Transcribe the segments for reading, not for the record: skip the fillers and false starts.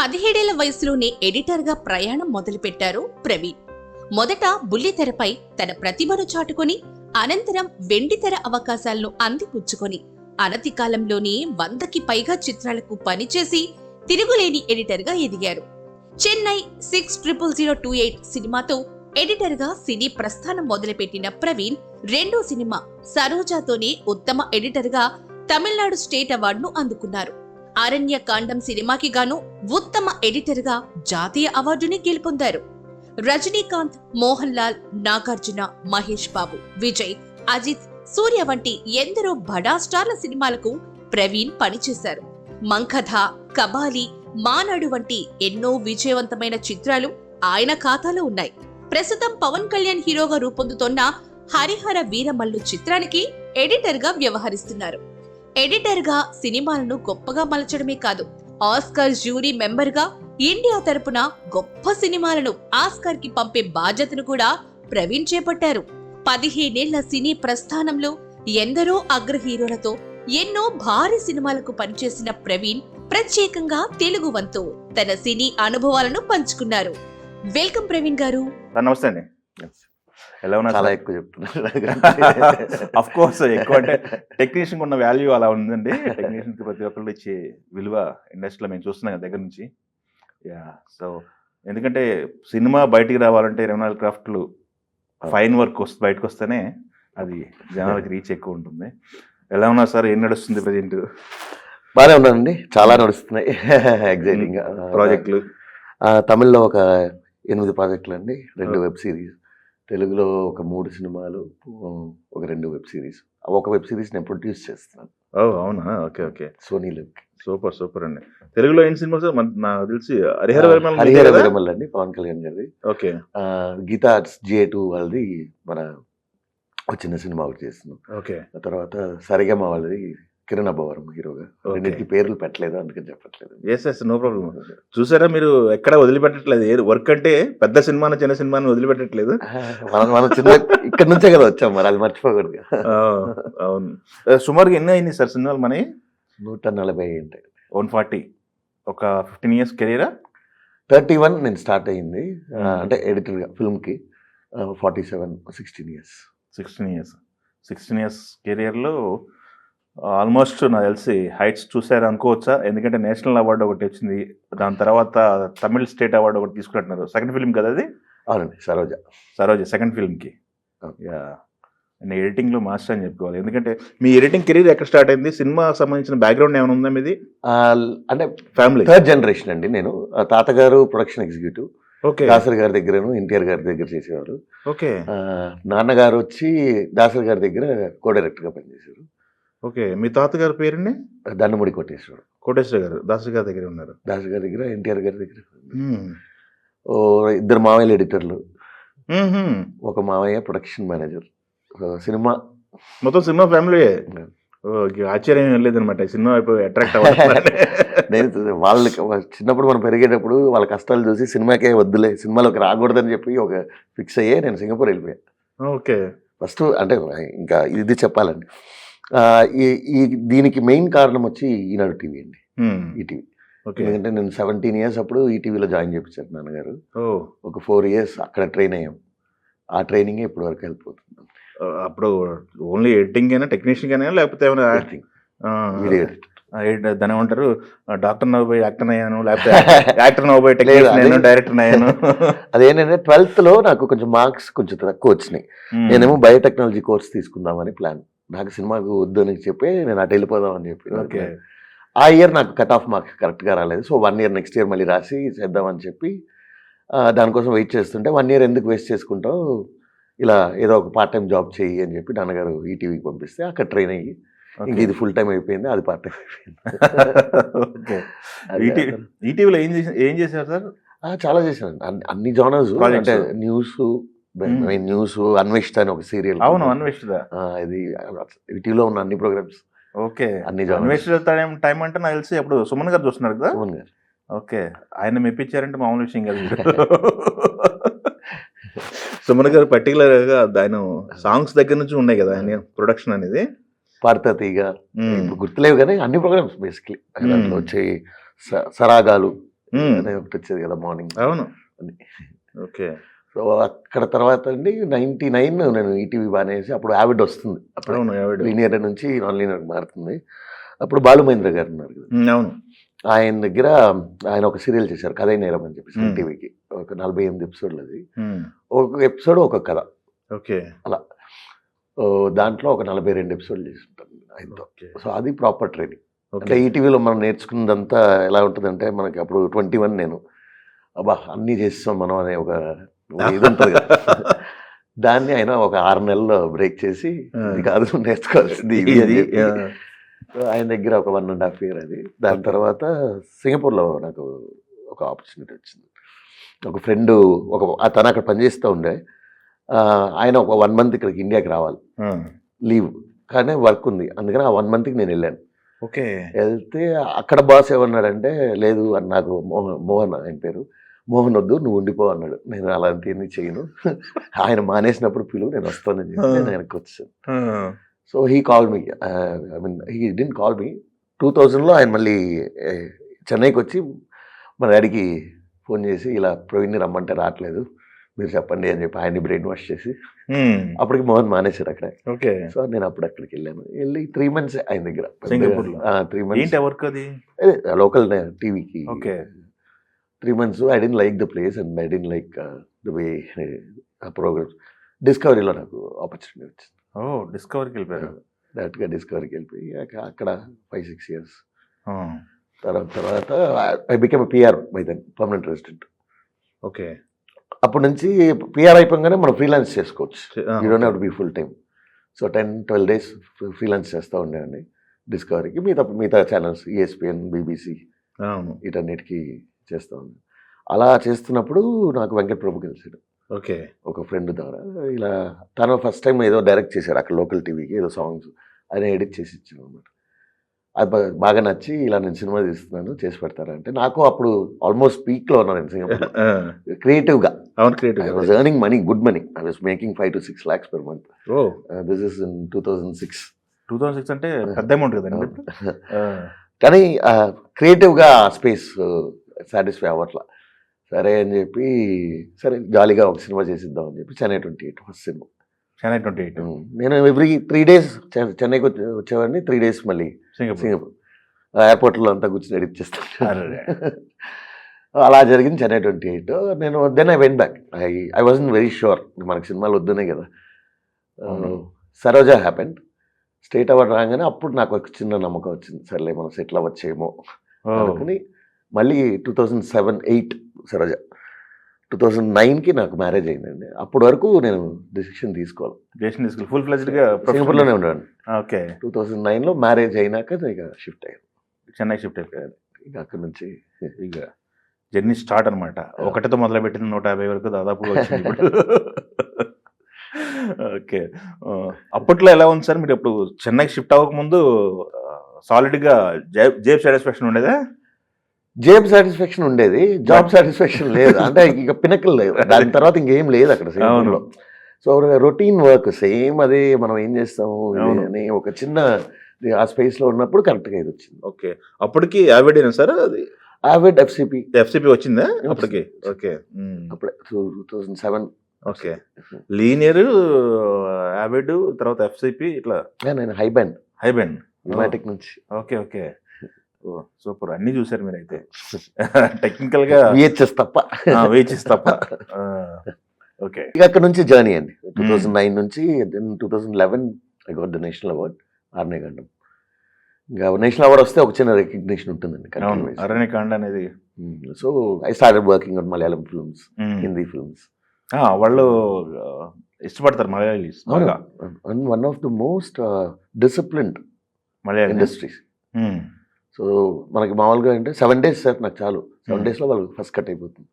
17 వయసులోనే ఎడిటర్గా ప్రయాణం మొదలుపెట్టారు ప్రవీణ్. మొదట బుల్లితెరపై తన ప్రతిభను చాటుకొని అనంతరం వెండితెర అవకాశాలను అందిపుచ్చుకొని అనతి కాలంలోనే 100కి పైగా చిత్రాలకు పనిచేసి తిరుగులేని ఎడిటర్గా ఎదిగారు. చెన్నై 600028 సినిమాతో ఎడిటర్గా సినీ ప్రస్థానం మొదలుపెట్టిన ప్రవీణ్ రెండో సినిమా సరోజాతోనే ఉత్తమ ఎడిటర్గా తమిళనాడు స్టేట్ అవార్డును అందుకున్నారు. అరణ్యకాండం సినిమాకి గాను ఉత్తమ ఎడిటర్గా జాతీయ అవార్డుని గెలుపొందారు. రజనీకాంత్, మోహన్ లాల్, నాగార్జున, మహేష్ బాబు, విజయ్, అజిత్, సూర్య వంటి ఎందరో బడా స్టార్ల సినిమాలకు ప్రవీణ్ పనిచేశారు. మంఖధ, కబాలి, మానాడు వంటి ఎన్నో విజయవంతమైన చిత్రాలు ఆయన ఖాతాలో ఉన్నాయి. ప్రస్తుతం పవన్ కళ్యాణ్ హీరోగా రూపొందుతోన్న హరిహర వీరమల్లు చిత్రానికి ఎడిటర్గా వ్యవహరిస్తున్నారు. ఎడిటర్గా సినిమాలను గొప్పగా మలచడమే కాదు, ఆస్కార్ జ్యూరీ మెంబర్గా ఇండియా తరపున గొప్ప సినిమాలను ఆస్కార్ కి పంపే బాధ్యతను కూడా ప్రవీణ్ చేపట్టారు. 15 ఏళ్ల సినీ ప్రస్థానంలో ఎందరో అగ్ర హీరోలతో ఎన్నో భారీ సినిమాలకు పనిచేసిన ప్రవీణ్ ప్రత్యేకంగా తెలుగు వంతు తన సినీ అనుభవాలను పంచుకున్నారు. వెల్కమ్ ప్రవీణ్ గారు. నమస్తే అండి. ఎలా ఉన్నా? చాలా ఎక్కువ చెప్తున్నారు. అఫ్ కోర్స్ ఎక్కువ అంటే టెక్నీషియన్ ఉన్న వాల్యూ అలా ఉందండి. టెక్నీషియన్ కి ప్రతి ఒక్కళ్ళు ఇచ్చే విలువ ఇండస్ట్రీలో మేము చూస్తున్నాం కదా దగ్గర నుంచి. సో ఎందుకంటే సినిమా బయటికి రావాలంటే 24 క్రాఫ్ట్లు ఫైన్ వర్క్ బయటకు వస్తేనే అది జనాలకి రీచ్ ఎక్కువ ఉంటుంది. ఎలా ఉన్నారు సార్? ఏం నడుస్తుంది ప్రజెంట్? బాగానే ఉన్నానండి, చాలా నడుస్తున్నాయి ఎగ్జైటింగ్ ప్రాజెక్టులు. తమిళ్లో ఒక 8 ప్రాజెక్టులు అండి, 2 వెబ్ సిరీస్. తెలుగులో ఒక 3 సినిమాలు, ఒక 2 వెబ్ సిరీస్. ఒక వెబ్ సిరీస్ నేను ప్రొడ్యూస్ చేస్తున్నాను. అవునా? Okay okay. సోనీలోకి. సూపర్ సూపర్ అండి. తెలుగులో ఏం సినిమా సార్? నాకు తెలిసి హరిహర వీరమల్లు అండి, పవన్ కళ్యాణ్ గారిది. ఓకే. గీతా GA2 వాళ్ళది మన ఒక చిన్న సినిమా ఒకటి చేస్తున్నాం. ఓకే. తర్వాత సరిగమ వాళ్ళది కిరణ్ అబ్బవరం హీరోగా. రెండింటికి పేర్లు పెట్టలేదు, అందుకని చెప్పట్లేదు. Yes no problem. చూసారా, మీరు ఎక్కడ వదిలిపెట్టట్లేదు. ఏ వర్క్ అంటే పెద్ద సినిమా చిన్న సినిమాని వదిలిపెట్టట్లేదు. మనం చిన్న ఇక్కడ నుంచే కదా వచ్చాం, మరి అది మర్చిపోకూడదు. అవును. సుమారుగా ఎన్ని అయింది సార్ సినిమాలు మనకి? 140 ఉంటాయి. 140. ఒక 15 years కెరీరా? 31 నేను స్టార్ట్ అయ్యింది అంటే ఎడిటర్గా ఫిల్మ్కి. 47, 16 years. 16 years కెరియర్లో ఆల్మోస్ట్ నాకు తెలిసి హైట్స్ చూసారు అనుకోవచ్చా? ఎందుకంటే నేషనల్ అవార్డు ఒకటి వచ్చింది, దాని తర్వాత తమిళ్ స్టేట్ అవార్డు ఒకటి తీసుకుంటున్నారు. సెకండ్ ఫిల్మ్ కదా అది? అవునండి, సరోజా సెకండ్ ఫిల్మ్కి. నేను ఎడిటింగ్లో మాస్టర్ అని చెప్పుకోవాలి. ఎందుకంటే మీ ఎడిటింగ్ కెరీర్ ఎక్కడ స్టార్ట్ అయింది? సినిమా సంబంధించిన బ్యాక్గ్రౌండ్ ఏమైనా ఉందా మీది? అంటే ఫ్యామిలీ 3rd జనరేషన్ అండి. నేను తాతగారు ప్రొడక్షన్ ఎగ్జిక్యూటివ్, ఓకే, దాసరి గారి దగ్గరను ఎన్టీఆర్ గారి దగ్గర చేసేవారు. ఓకే. నాన్నగారు వచ్చి దాసరి గారి దగ్గర కో డైరెక్టర్గా పనిచేశారు. ఓకే. మీ తాతగారి పేరుని? దండముడి కోటేశ్వర గారు దాసరి గారి దగ్గర ఉన్నారు. దాసరి గారి దగ్గర, ఎన్టీఆర్ గారి దగ్గర. 2 మావయ్యలు ఎడిటర్లు, ఒక మావయ్య ప్రొడక్షన్ మేనేజర్. సినిమా మొత్తం సినిమా ఫ్యామిలీ. ఆశ్చర్యం లేదనమాట సినిమా అయిపోయి అట్రాక్ట్ అవ్వాలి. నేను వాళ్ళకి చిన్నప్పుడు మనం పెరిగేటప్పుడు వాళ్ళ కష్టాలు చూసి సినిమాకే వద్దులే, సినిమాలోకి రాకూడదని చెప్పి ఒక ఫిక్స్ అయ్యే నేను సింగపూర్ వెళ్ళిపోయాను. ఓకే. ఫస్ట్ అంటే ఇంకా ఇది చెప్పాలండి, దీనికి మెయిన్ కారణం వచ్చి ఈనాడు టీవీ అండి, ఈటీవీ. ఎందుకంటే నేను 17 years అప్పుడు ఈటీవీలో జాయిన్ చేయించారు నాన్నగారు. ఒక 4 years అక్కడ ట్రైన్ అయ్యాం. ఆ ట్రైనింగ్ ఇప్పటి వరకు వెళ్ళిపోతుంది. అప్పుడు ఓన్లీ ఎడిటింగ్ అయినా, టెక్నీషియన్ అయినా, లేకపోతే ఏమైనా దాని ఏమంటారు, డాక్టర్ నవ్వుపోయి యాక్టర్ అయ్యాను, లేకపోతే యాక్టర్ నవ్వుపోయి టెక్నీషియన్ అయ్యాను, డైరెక్టర్ అయ్యాను. అదేంటంటే 12th లో నాకు కొంచెం మార్క్స్ కొంచెం తక్కువ వచ్చినాయి. నేనేమో బయోటెక్నాలజీ కోర్స్ తీసుకుందామని ప్లాన్. నాకు సినిమాకు వద్దు అని చెప్పి నేను అటు వెళ్ళిపోదాం అని చెప్పి. ఓకే. ఆ ఇయర్ నాకు కట్ ఆఫ్ మార్క్స్ కరెక్ట్గా రాలేదు. సో 1 year నెక్స్ట్ ఇయర్ మళ్ళీ రాసి చేద్దామని చెప్పి దానికోసం వెయిట్ చేస్తుంటే 1 year ఎందుకు వేస్ట్ చేసుకుంటావు, ఇలా ఏదో ఒక పార్ట్ టైం జాబ్ చెయ్యి అని చెప్పి నాన్నగారు ఈటీవీకి పంపిస్తే అక్కడ ట్రైన్ అయ్యి ఇంక ఇది ఫుల్ టైం అయిపోయింది, అది పార్ట్ టైం అయిపోయింది. ఈటీవీలో ఏం చేశారు సార్? చాలా చేశాను, అన్ని జానర్స్. అంటే న్యూస్ అన్వేషిత అని ఒక సీరియల్. అవును, అన్వేషిత. ఇది ఈటీవీలో ఉన్న అన్ని ప్రోగ్రామ్స్. ఓకే. అన్వేషిత టైం అంటే నాకు తెలిసి అప్పుడు సుమన్ గారు చూస్తున్నారు కదా? సుమన్ గారు. ఓకే. ఆయన మెప్పించారంటే మామూలు విషయం కాదు. సుమన్ గారు పర్టికులర్గా ఆయన సాంగ్స్ దగ్గర నుంచి ఉన్నాయి కదా ఆయన ప్రొడక్షన్ అనేది. పాడతా తీగ, ఇప్పుడు గుర్తులేవు కానీ అన్ని ప్రోగ్రామ్స్ బేసిక్లీ దాంట్లో వచ్చి సరాగాలు, అనే ఒకటి వచ్చేది కదా మార్నింగ్. అవును. ఓకే. సో అక్కడ తర్వాత అండి 99 నేను ఈటీవీ బానేసి అప్పుడు యావిడ్ వస్తుంది. అప్పుడు అవును. ఆవిడ. లీనియర్ నుంచి నాన్ లీనియర్ మారుతుంది. అప్పుడు బాలు మహేంద్ర గారు ఉన్నారు కదా, అవును. ఆయన దగ్గర ఆయన ఒక సీరియల్ చేశారు కథ నేరం అని చెప్పి సన్ Hmm. టీవీకి. ఒక 48 ఎపిసోడ్లు అది. ఉమ్. ఒక్కొక్క ఎపిసోడ్ ఒక కథ. ఓకే. ఓ, దాంట్లో ఒక 42 ఎపిసోడ్లు చేస్తుంటాను ఆయనతో. ఓకే. సో అది ప్రాపర్ ట్రైనింగ్. అంటే ఓకే. ఈటీవీలో మనం నేర్చుకున్నదంతా ఎలా ఉంటుందంటే మనకి అప్పుడు 21 నేను అబ్బా అన్నీ చేస్తాం మనం అనే ఒక ఇది ఉంటుంది కదా. దాన్ని ఆయన ఒక 6 నెలల్లో బ్రేక్ చేసి ఇది కాదు నువ్వు నేర్చుకోవాల్సింది ఇది అని ఇది, చెప్పి. సో ఆయన దగ్గర ఒక 1.5 year అది. దాని తర్వాత సింగపూర్లో నాకు ఒక ఆపర్చునిటీ వచ్చింది. ఒక ఫ్రెండ్ తను అక్కడ పనిచేస్తూ ఉండే. ఆయన ఒక 1 month ఇక్కడికి ఇండియాకి రావాలి లీవ్, కానీ వర్క్ ఉంది, అందుకని ఆ 1 monthకి నేను వెళ్ళాను. ఓకే. వెళ్తే అక్కడ బాస్ ఏమన్నాడంటే లేదు అని, నాకు మోహన్ ఆయన పేరు, మోహన్ వద్దు నువ్వు ఉండిపో అన్నాడు. నేను అలాంటివన్నీ చేయను, ఆయన మానేసినప్పుడు పిలువు నేను వస్తానని చెప్పి నేను వెనక్కి వచ్చాను. So he call me, I mean he didn't call me. 2000లో ఆయన మళ్ళీ చెన్నైకి వచ్చి మా డాడీకి ఫోన్ చేసి ఇలా ప్రవీణ్ని రమ్మంటే రావట్లేదు మీరు చెప్పండి అని చెప్పి ఆయన్ని బ్రెయిన్ వాష్ చేసి అప్పటికి మోహన్ మానేశాడు అక్కడ. ఓకే. సో నేను అప్పుడు అక్కడికి వెళ్ళాను. వెళ్ళి 3 months ఆయన దగ్గర సింగపూర్లో? 3 months ఏంటి వర్క్ అది? లోకల్ టీవీకి. Okay. 3 months I didn't like the place and I didn't like the way programs. డిస్కవరీలో నాకు ఆపర్చునిటీ వచ్చింది. ఓ, డిస్కవరీకి వెళ్ళిపోయారు. డైరెక్ట్గా డిస్కవరీకి వెళ్ళిపోయి అక్కడ 5-6 years తర్వాత I became PR by then, permanent resident. Okay. అప్పటి నుంచి పిఆర్ అయిపోగానే మనం ఫ్రీలాన్స్ చేసుకోవచ్చు. You don't have to be full time. So 10-12 days freelance చేస్తూ ఉండేవాడిని డిస్కవరీకి. మిగతా ఛానల్స్ ESPN, BBC అవును. వీటన్నిటికీ చేస్తూ ఉన్నాను. అలా చేస్తున్నప్పుడు నాకు వెంకట్ ప్రభు కలిసాడు ఓకే. ఒక ఫ్రెండ్ ద్వారా. ఇలా తను ఫస్ట్ టైం ఏదో డైరెక్ట్ చేశాడు అక్కడ లోకల్ టీవీకి, ఏదో సాంగ్స్ ఆయన ఎడిట్ చేసి ఇచ్చాను అనమాట. అది బాగా నచ్చి ఇలా నేను సినిమా తీస్తున్నాను చేసి పెడతారంటే, నాకు అప్పుడు ఆల్మోస్ట్ పీక్లో ఉన్నాను నేను సింగపూర్ క్రియేటివ్గా. అవును. I creative. was earning money, good money. I was making 5 to 6 lakhs per month. ఓ, This is in 2006. 2006 అంటే పెద్ద అమౌంట్ కదండి. కానీ క్రియేటివ్గా స్పేస్ సాటిస్ఫై అవ్వట్లా. సరే అని చెప్పి సరే జాలీగా ఒక సినిమా చేసిద్దాం అని చెప్పి చెన్నై 28 ఫస్ట్ సినిమా. చెన్నై 28 నేను ఎవ్రీ 3 days చెన్నైకి వచ్చేవాడిని, 3 days మళ్ళీ సింగపూర్. సింగపూర్ ఎయిర్పోర్ట్లో అంతా కూర్చొని ఎడిట్ చేస్తాను. అరే. అలా జరిగింది చెన్నై 28. నేను then I went back. I wasn't very sure మనకి సినిమాలు వద్దునే కదా. సరోజా హ్యాపెండ్. స్టేట్ అవార్డ్ రాగానే అప్పుడు నాకు ఒక చిన్న నమ్మకం వచ్చింది, సర్లే మనం సెటిల్ అవ్వచ్చేమో అనుకుని మళ్ళీ 2007-8 సరోజా. 2009కి నాకు మ్యారేజ్ అయిందండి. అప్పటి వరకు నేను డిసిషన్ తీసుకోవాలి, ఫుల్ ఫ్లెజ్డ్ గా సింగపూర్లోనే ఉండేవాడిని. ఓకే. 2009లో మ్యారేజ్ అయినాక ఇక షిఫ్ట్ అయ్యాను, చెన్నై షిఫ్ట్ అయిపోయారు. ఇక అక్కడి నుంచి ఇక జర్నీ స్టార్ట్ అనమాట. ఒకటితో మొదలు పెట్టిన 150 వరకు దాదాపుగా వచ్చింది ఇప్పుడు. ఓకే. అప్పట్లో ఎలా ఉంది సార్? మీరు అప్పుడు చెన్నైకి షిఫ్ట్ అవ్వకముందు సాలిడ్ గా జేబ్ సాటిస్ఫాక్షన్ ఉండేదా? జేబ్ సాటిస్ఫాక్షన్ ఉండేది, జాబ్ సాటిస్ఫాక్షన్ లేదు. అంటే ఇక పినకల్ లేదు, దాని తర్వాత ఇంకేం లేదు అక్కడ సింగపూర్లో. సో రొటీన్ వర్క్ సేమ్, అదే మనం ఏం చేస్తాము అని ఒక చిన్న ఆ స్పేస్లో ఉన్నప్పుడు కరెక్ట్గా ఇది వచ్చింది. ఓకే. అప్పటికి యావిడేనా సార్? అది యావిడ్ ఎఫ్సిపి వచ్చిందా అప్పటికి? ఓకే. అప్పుడే 2007. ఓకే. లీనియర్, యావిడ్, తర్వాత ఎఫ్సిపి, ఇట్లా నేను హైబ్యాండ్ యుమాటిక్ నుంచి. ఓకే. ఓకే. సూపర్. అన్ని చూసారు మీరైతే టెక్నికల్ గా. VHS తప్ప. ఓకే. ఇక అక్కడ నుంచి జర్నీ అండి. 2009 నుంచి 2011 I got the national award Aaranya Kaandam. ఇంకా నేషనల్ అవార్డ్ వస్తే ఒక చిన్న రికగ్నిషన్ ఉంటుందండి. అరణ్యకాండ అనేది. So I started working on Malayalam films, Hindi films. వాళ్ళు ఇష్టపడతారు Malayalis. One of the most disciplined Malayali industries. So మనకి మామూలుగా అంటే 7 days సార్ నాకు చాలు. 7 daysలో వాళ్ళకి ఫస్ట్ కట్ అయిపోతుంది,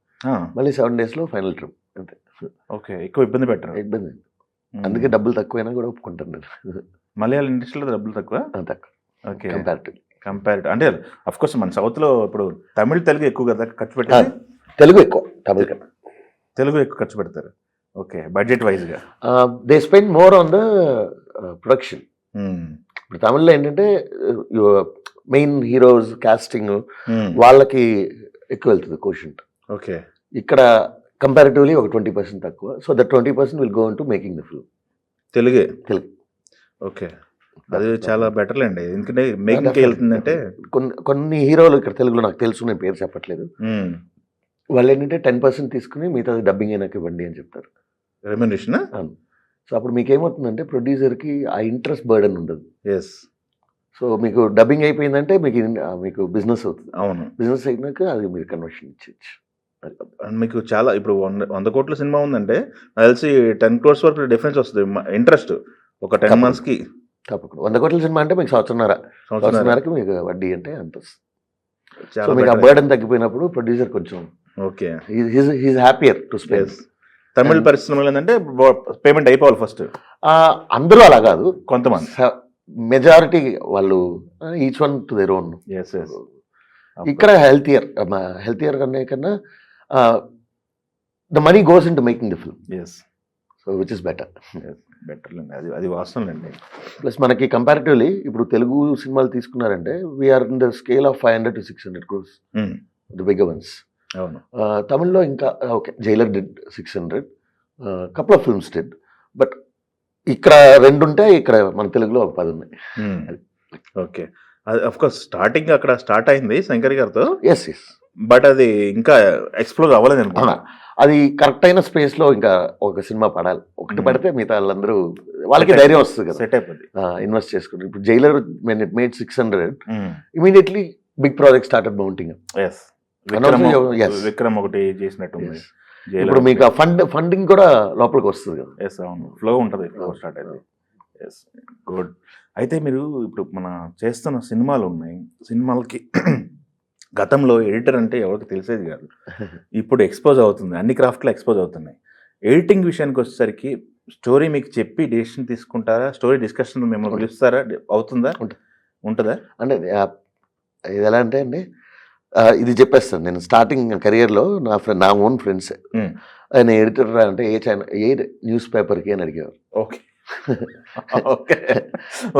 మళ్ళీ 7 daysలో ఫైనల్ ట్రిప్ అంతే. ఓకే. ఎక్కువ ఇబ్బంది పెట్టరు. ఇబ్బంది, అందుకే డబ్బులు తక్కువైనా కూడా ఒప్పుకుంటాను నేను. మలయాళం ఇండస్ట్రీలో డబ్బులు తక్కువ. ఓకే. కంపారిటివ్ అంటే అఫ్ కోర్స్ మన సౌత్ లో ఇప్పుడు తమిళ్ తెలుగు ఎక్కువ కదా ఖర్చు పెట్టేది. తెలుగు ఎక్కువ, తమిళ కన్నా తెలుగు ఎక్కువ ఖర్చు పెడతారు. ఓకే. బడ్జెట్ వైజ్ గా they spend more on the production. ఇప్పుడు తమిళ్లో ఏంటంటే మెయిన్ హీరోస్ కాస్టింగ్ వాళ్ళకి ఎక్కువ వెళ్తుంది కోషంట్. ఓకే. ఇక్కడ కంపారిటివ్లీ ఒక 20% తక్కువ. So that 20% will go in to making the film. తెలుగే. తెలుగు. ఓకే. అది చాలా బెటర్లేండి. ఎందుకంటే మేకింగ్కి వెళ్తుందంటే కొన్ని హీరోలు ఇక్కడ తెలుగులో నాకు తెలుసు, నేను పేరు చెప్పట్లేదు. వాళ్ళు ఏంటంటే 10% తీసుకుని మిగతాది డబ్బింగ్ అయినాక ఇవ్వండి అని చెప్తారు. రెమ్యునరేషన్. సో అప్పుడు మీకు ఏమవుతుందంటే ప్రొడ్యూసర్కి ఆ ఇంట్రెస్ట్ బర్డన్ ఉండదు. ఎస్. సో మీకు డబ్బింగ్ అయిపోయిందంటే మీకు బిజినెస్ అవుతుంది. అవును. బిజినెస్ అయినాక అది మీరు కన్వర్షన్ ఇచ్చేయచ్చు. మీకు చాలా ఇప్పుడు 100 కోట్ల సినిమా ఉందంటే నాకు తెలిసి 10 crores వరకు డిఫరెన్స్ వస్తుంది ఇంట్రెస్ట్ ఒక 10 monthsకి. తప్పకుండా 100 కోట్ల సినిమా అంటే మీకు సంవత్సరంన్నరకి మీకు వడ్డీ అంటే అంత వస్తుంది. సో మీకు ఆ బర్డన్ తగ్గిపోయినప్పుడు ప్రొడ్యూసర్ కొంచెం okay he's happier to spend. Tamil పరిశ్రమలు ఏంటంటే పేమెంట్ అయిపోవాలి ఫస్ట్. అందరూ అలా కాదు, కొంతమంది మెజారిటీ వాళ్ళు each one to their own. ఇక్కడ హెల్తియర్ కన్నా the money goes in to making the film. So which is better. అది వాస్తవం అండి. ప్లస్ మనకి కంపారిటివ్లీ ఇప్పుడు తెలుగు సినిమాలు తీసుకున్నారంటే we're in the scale of 500 to 600 crores, the bigger ones. అవును. తమిళ్లో ఇంకా okay, Jailer did 600, couple of films did. But ఇక్కడ 2 ఉంటే ఇక్కడ మన తెలుగులో ఒక 10 ఉన్నాయి. ఓకే. అది అఫ్ కోర్స్ స్టార్టింగ్ అక్కడ స్టార్ట్ అయింది శంకర్ గారితో. ఎస్. బట్ అది ఇంకా ఎక్స్ప్లోర్ అవ్వలేదు అనుకున్నా. అది కరెక్ట్ అయిన స్పేస్ లో ఇంకా ఒక సినిమా పడాలి. ఒకటి పడితే మిగతా వాళ్ళందరూ వాళ్ళకి ధైర్యం వస్తుంది కదా, సెట్ అయిపోద్ది, ఇన్వెస్ట్ చేసుకుంటారు. ఇప్పుడు Jailer when it made 600, immediately big project started mounting. Vikram ఒకటి చేసినట్టు. ఇప్పుడు మీకు ఆ ఫండింగ్ కూడా లోపలికి వస్తుంది కదా. ఎస్, అవును, ఫ్లో ఉంటుంది, ఫ్లో స్టార్ట్ అయింది. Yes, good. అయితే మీరు ఇప్పుడు మన చేస్తున్న సినిమాలు ఉన్నాయి, సినిమాలకి గతంలో ఎడిటర్ అంటే ఎవరికి తెలిసేది కాదు, ఇప్పుడు ఎక్స్పోజ్ అవుతుంది, అన్ని క్రాఫ్ట్లో ఎక్స్పోజ్ అవుతున్నాయి. ఎడిటింగ్ విషయానికి వచ్చేసరికి స్టోరీ మీకు చెప్పి డెసిషన్ తీసుకుంటారా? స్టోరీ డిస్కషన్ మిమ్మల్ని పిలుస్తారా? అవుతుందా? ఉంటుందా? అంటే ఇది ఎలా అంటే అండి, ఇది చెప్పేస్తాను నేను. స్టార్టింగ్ కెరియర్లో నా ఓన్ ఫ్రెండ్స్ ఆయన ఎడిటర్ అంటే ఏ న్యూస్ పేపర్కి అని అడిగేవారు. ఓకే. ఓకే.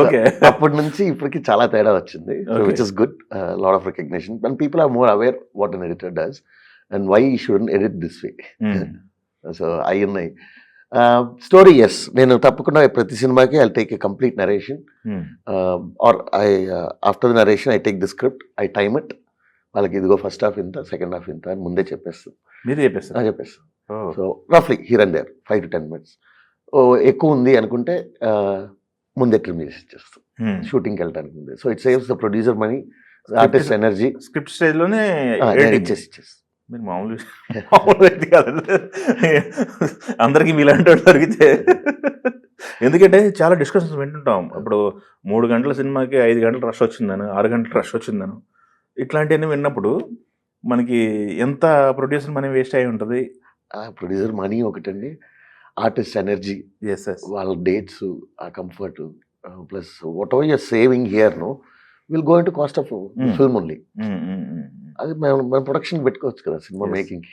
ఓకే. అప్పటి నుంచి ఇప్పటికి చాలా తేడా వచ్చింది, which is good. Lot of recognition and people are more aware what an editor does and why you shouldn't edit this way. So అవి ఉన్నాయి. స్టోరీ ఎస్, నేను తప్పకుండా ప్రతి సినిమాకి I take a complete narration or after the narration I take the script, I time it. వాళ్ళకి ఇదిగో first half ఇంత, second half ఇంత అని ముందే చెప్పేస్తాను. మీరు చెప్పేస్తాను. సో రఫ్లీ here and there 5 to 10 minutes. ఎక్కువ ఉంది అనుకుంటే ముందే ట్రిమ్ చేసి ఇచ్చేస్తాం షూటింగ్కి వెళ్ళడానికి ముందే. So it saves the producer money, artist energy. Script స్టేజ్లోనే ఇచ్చేస్తాం. మీరు మామూలు వ్యక్తి కాదు, అందరికీ మీలాంటి వాళ్ళు దొరికితే. ఎందుకంటే చాలా డిస్కషన్స్ వింటుంటాం. ఇప్పుడు 3 గంటల సినిమాకి 5 గంటలు రష్ వచ్చిందను, 6 గంటలు రష్ వచ్చిందను, ఇట్లాంటివన్నీ విన్నప్పుడు మనకి ఎంత ప్రొడ్యూసర్ మనీ వేస్ట్ అయి ఉంటుంది. ప్రొడ్యూసర్ మనీ ఒకటండి, ఆర్టిస్ట్ ఎనర్జీ, వాళ్ళ డేట్స్, ఆ comfort, plus whatever you're saving here no will go into cost of film only. అది మన ప్రొడక్షన్ పెట్టుకోవచ్చు కదా సినిమా మేకింగ్.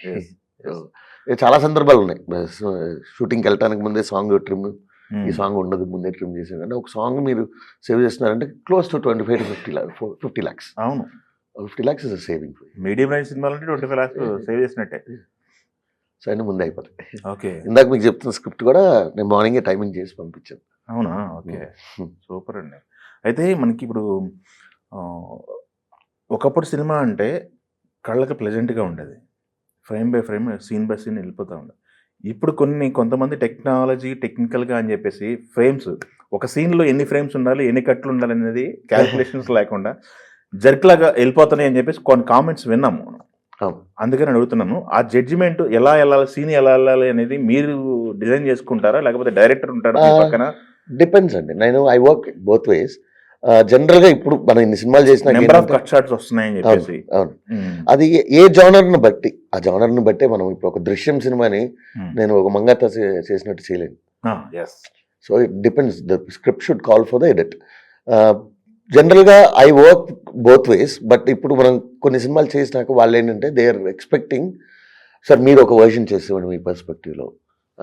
చాలా సందర్భాలు ఉన్నాయి, షూటింగ్కి వెళ్ళడానికి ముందే సాంగ్ ట్రిమ్, ఈ సాంగ్ ఉండదు ముందే ట్రిమ్ చేసేది. అంటే ఒక సాంగ్ మీరు సేవ్ చేస్తున్నారంటే క్లోజ్ టు 25 to 50 lakhs. అవును, 50 lakhs is saving. Medium range సినిమాలంటే 25 lakhs సేవ్ చేసినట్టే. సో అయినా ముందే అయిపోతాయి. ఓకే. ఇందాక మీకు చెప్తున్న స్క్రిప్ట్ కూడా నేను మార్నింగే టైమింగ్ చేసి పంపించాను. అవునా? ఓకే, సూపర్ అండి. అయితే మనకి ఇప్పుడు ఒకప్పుడు సినిమా అంటే కళ్ళకి ప్లెజెంట్గా ఉండేది, frame by frame, scene by scene వెళ్ళిపోతూ ఉండేది. ఇప్పుడు కొంతమంది టెక్నికల్గా అని చెప్పేసి ఫ్రేమ్స్, ఒక సీన్లో ఎన్ని ఫ్రేమ్స్ ఉండాలి, ఎన్ని కట్లు ఉండాలి అనేది క్యాల్కులేషన్స్ లేకుండా జర్క్లాగా వెళ్ళిపోతున్నాయి అని చెప్పేసి కొన్ని కామెంట్స్ విన్నాము. అందుకని అడుగుతున్నాను, ఆ జడ్జిమెంట్ ఎలా వెళ్ళాలి, సీన్ ఎలా వెళ్ళాలి అనేది మీరు డిజైన్ చేసుకుంటారా, లేకపోతే డైరెక్టర్ ఉంటారా పక్కన? డిపెండ్స్ అండి. నేను I work both ways. General గా ఇప్పుడు మనం ఇన్ని సినిమాలు చేసిన కట్ షాట్స్ వస్తున్నాయని చెప్పేసి, అవును, అది ఏ జానర్ ని బట్టి, ఆ జానర్ ని బట్టే మనం ఇప్పుడు ఒక దృశ్యం సినిమాని నేను ఒక మంగత చేసినట్టు చేయలేను. So it depends, the script should call for the edit. జనరల్గా I work both ways. But ఇప్పుడు మనం కొన్ని సినిమాలు చేసినాక వాళ్ళు ఏంటంటే దే ఆర్ ఎక్స్పెక్టింగ్, సార్ మీరు ఒక వర్షన్ చేసేవాడు మీ పర్స్పెక్టివ్లో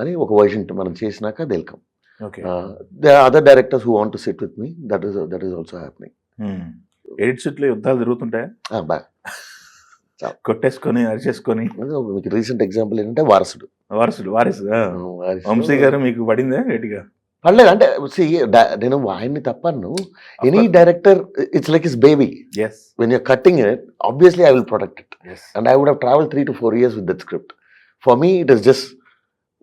అని, ఒక వర్షన్ మనం చేసినాక they will come. They are other directors who want to sit with me, that is also happening. Edit షూట్లో యుద్ధాలు జరుగుతుంటాయా? బాగా కొట్టేసుకొని అరిచేసుకొని మీకు రీసెంట్ ఎగ్జాంపుల్ ఏంటంటే వారసుడు. వారిసు వారసులో వంశీ గారు మీకు పడిందా గట్టిగా? పర్లేదు అంటే నేను ఆయన్ని తప్పను. Any director it's like his baby. Yes When you're cutting it, obviously I will protect it. Yes And I would have traveled 3 to 4 years with that script. For me, it is just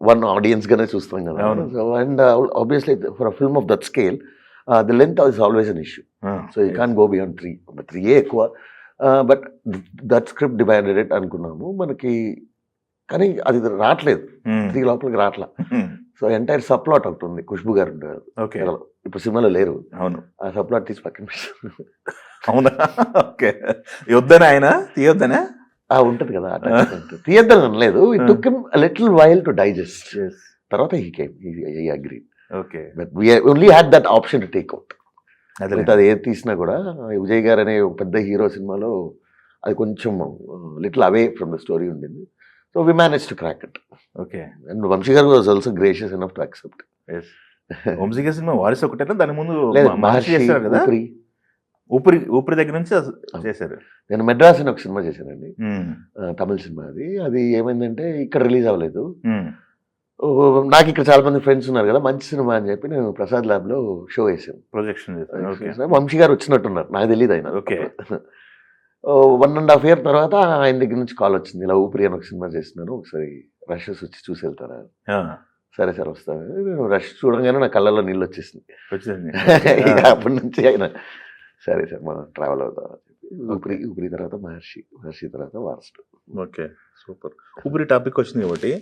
one audience gonna చూస్తాం కదా. అవును. So, and obviously for a film of that scale, the length is always an issue. So you can't go beyond 3. But 3 ఎక్కువ. But that script divided it అనుకున్నాము. మనకి కానీ అది రావట్లేదు. 3 లోపలికి రావట్లా. సో ఎంటైర్ సబ్ప్లాట్ ఒకటి ఉంది. ఖుష్బు గారు ఉండేవారు. ఓకే ఇప్పుడు సినిమాలో లేరు. అవును. ఆ సబ్ప్లాట్ తీసి పక్కన పెట్టారు. అవునా? ఓకే. వద్దనే ఆయన తీయొద్దనే? ఉంటది కదా తీయద్దని అనలేదు. It took him a little while to digest. తర్వాత he came he agree. Okay. But we only had that option to take out. అదే అది ఏది తీసినా కూడా విజయ్ గారు అనే ఒక పెద్ద హీరో సినిమాలో అది కొంచెం little away from the story ఉండింది. So we manage to crack it. Okay. And Vamsi garu was also gracious enough to accept. Vamsi గారి సినిమా వారిసు ఒకటేనా? దాని ముందు లేదు మహర్షి మహర్షి, చేశారు కదా? ఊపిరి. ఊపిరి దగ్గర నుంచి చేశారు. నేను మెడ్రాస్ అని ఒక సినిమా చేశానండి, తమిళ సినిమా. అది ఏమైందంటే ఇక్కడ రిలీజ్ అవ్వలేదు. నాకు ఇక్కడ చాలా మంది ఫ్రెండ్స్ ఉన్నారు కదా, మంచి సినిమా అని చెప్పి నేను ప్రసాద్ ల్యాబ్ లో షో వేసాను. ప్రొజెక్షన్ వంశీ గారు వచ్చినట్టున్నారు, నాకు తెలియదు ఆయన. ఓకే. 1.5 year తర్వాత ఆయన దగ్గర నుంచి కాల్ వచ్చింది, ఇలా ఊపిరి అని ఒక సినిమా చేస్తున్నాను, ఒకసారి రషెస్ వచ్చి చూసి వెళ్తారా? సరే సార్ వస్తాను. నేను రష్ చూడగానే నా కళ్ళల్లో నీళ్ళు వచ్చేసింది. ఇక అప్పటి నుంచి ఆయన సరే సార్ మనం ట్రావెల్ అవుతాం. ఊపిరి తర్వాత మహర్షి తర్వాత వారసుడు. Okay super. ఊపిరి టాపిక్ వచ్చింది కాబట్టి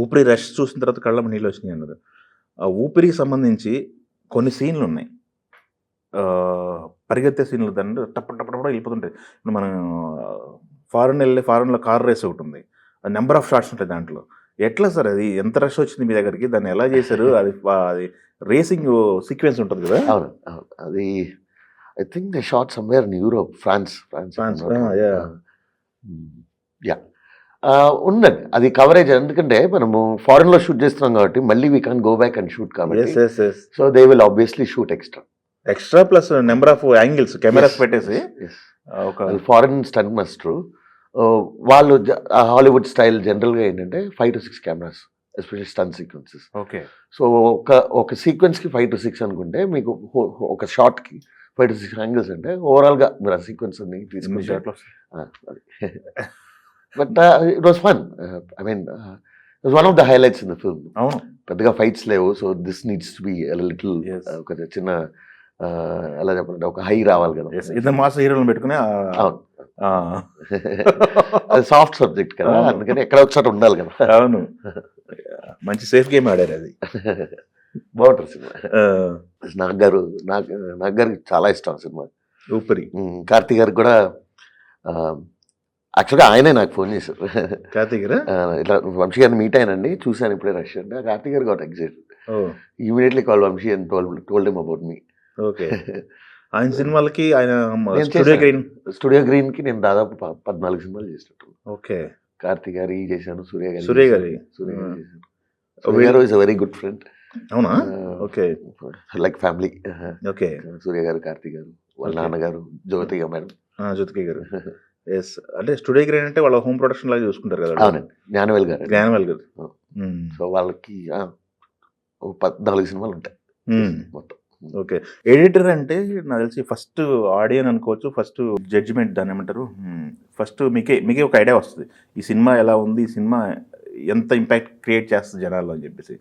ఊపిరి రష్ చూసిన తర్వాత కళ్ళ నీళ్ళు వచ్చినాయి అన్నారు. ఆ ఊపిరికి సంబంధించి కొన్ని సీన్లు ఉన్నాయి, పరిగెత్తే సీన్లు, దాన్ని టప్ప వెళ్ళిపోతుంటాయి. ఇప్పుడు మనం ఫారెన్లో కార్ రేస్ ఒకటి ఉంది, నెంబర్ ఆఫ్ షాట్స్ ఉంటాయి దాంట్లో. ఎట్లా సార్ అది, ఎంత రష్ వచ్చింది మీ దగ్గరికి, దాన్ని ఎలా చేశారు? అది రేసింగ్ సీక్వెన్స్ ఉంటుంది కదా? అవును అవును. అది I think they shot somewhere in Europe, France. Yeah ఉందండి అది కవరేజ్. ఎందుకంటే మనము ఫారెన్ లో షూట్ చేస్తున్నాం కాబట్టి మళ్ళీ we can go back and shoot కాబట్టి, so they will obviously shoot extra plus number of angles cameras పెట్టేసి. ఫారెన్ స్టంట్ మాస్టర్ వాళ్ళు హాలీవుడ్ స్టైల్ జనరల్గా ఏంటంటే 5 to 6 cameras, especially stunt sequences. Okay. So ఒక సీక్వెన్స్కి 5 to 6 అనుకుంటే మీకు ఒక షార్ట్కి 5 to 6 యాంగిల్స్ అంటే ఓవరాల్గా మీరు ఆ సీక్వెన్స్ అన్ని తీసుకుంటే but it was fun. I mean it was one of the highlights in the film. అవును, పెద్దగా ఫైట్స్ లేవు, so this needs to be little ఒక చిన్న ఎలా చెప్పాలంటే ఒక హై రావాలి కదా. ఇద్దరు మాస్ హీరోలను పెట్టుకుని అది సాఫ్ట్ సబ్జెక్ట్ కదా, అందుకని ఎక్కడ ఒకసారి ఉండాలి కదా. అవును, మంచి సేఫ్ గేమ్ ఆడారు. అది బాగుంటుంది సినిమా. నాకు గారికి చాలా ఇష్టం సినిమా ఊపిరి. కార్తీక్ గారికి కూడా యాక్చువల్గా ఆయనే నాకు ఫోన్ చేశారు. కార్తీక్ గారు ఇట్లా వంశీ గారిని మీట్ అయినండి, చూశాను ఇప్పుడే రష్ అంటే. కార్తీక్ గారు got excited, immediately call Vamsi and told him about me. Okay. ఆయన సినిమాలకి ఆయన స్టూడియో గ్రీన్ కి నేను దాదాపు 14 సినిమాలు చేసినట్టు. ఓకే. కార్తీక్ గారి చేశాను, సూర్య గారి చేశాను. సూర్య గారు is a very good friend. అవునా? ఓకే. Like family. ఓకే. సూర్య గారు, కార్తీక్ గారు, వాళ్ళ నాన్నగారు జ్యోతిక మేడం. జ్యోతిక గారు ఎస్. అంటే స్టూడియో గ్రీన్ అంటే వాళ్ళ హోమ్ ప్రొడక్షన్ లాగా చూసుకుంటారు కదా. అవునండి, జ్ఞానవేల్ గారు. సో వాళ్ళకి 14 సినిమాలు ఉంటాయి మొత్తం. ఓకే. ఎడిటర్ అంటే నాకు తెలిసి ఫస్ట్ ఆడియన్ అనుకోవచ్చు, ఫస్ట్ జడ్జిమెంట్, దాన్ని ఏమంటారు, ఫస్ట్ మీకే ఒక ఐడియా వస్తుంది, ఈ సినిమా ఎలా ఉంది, ఈ సినిమా ఎంత ఇంపాక్ట్ క్రియేట్ చేస్తుంది జనాల్లో అని చెప్పేసి.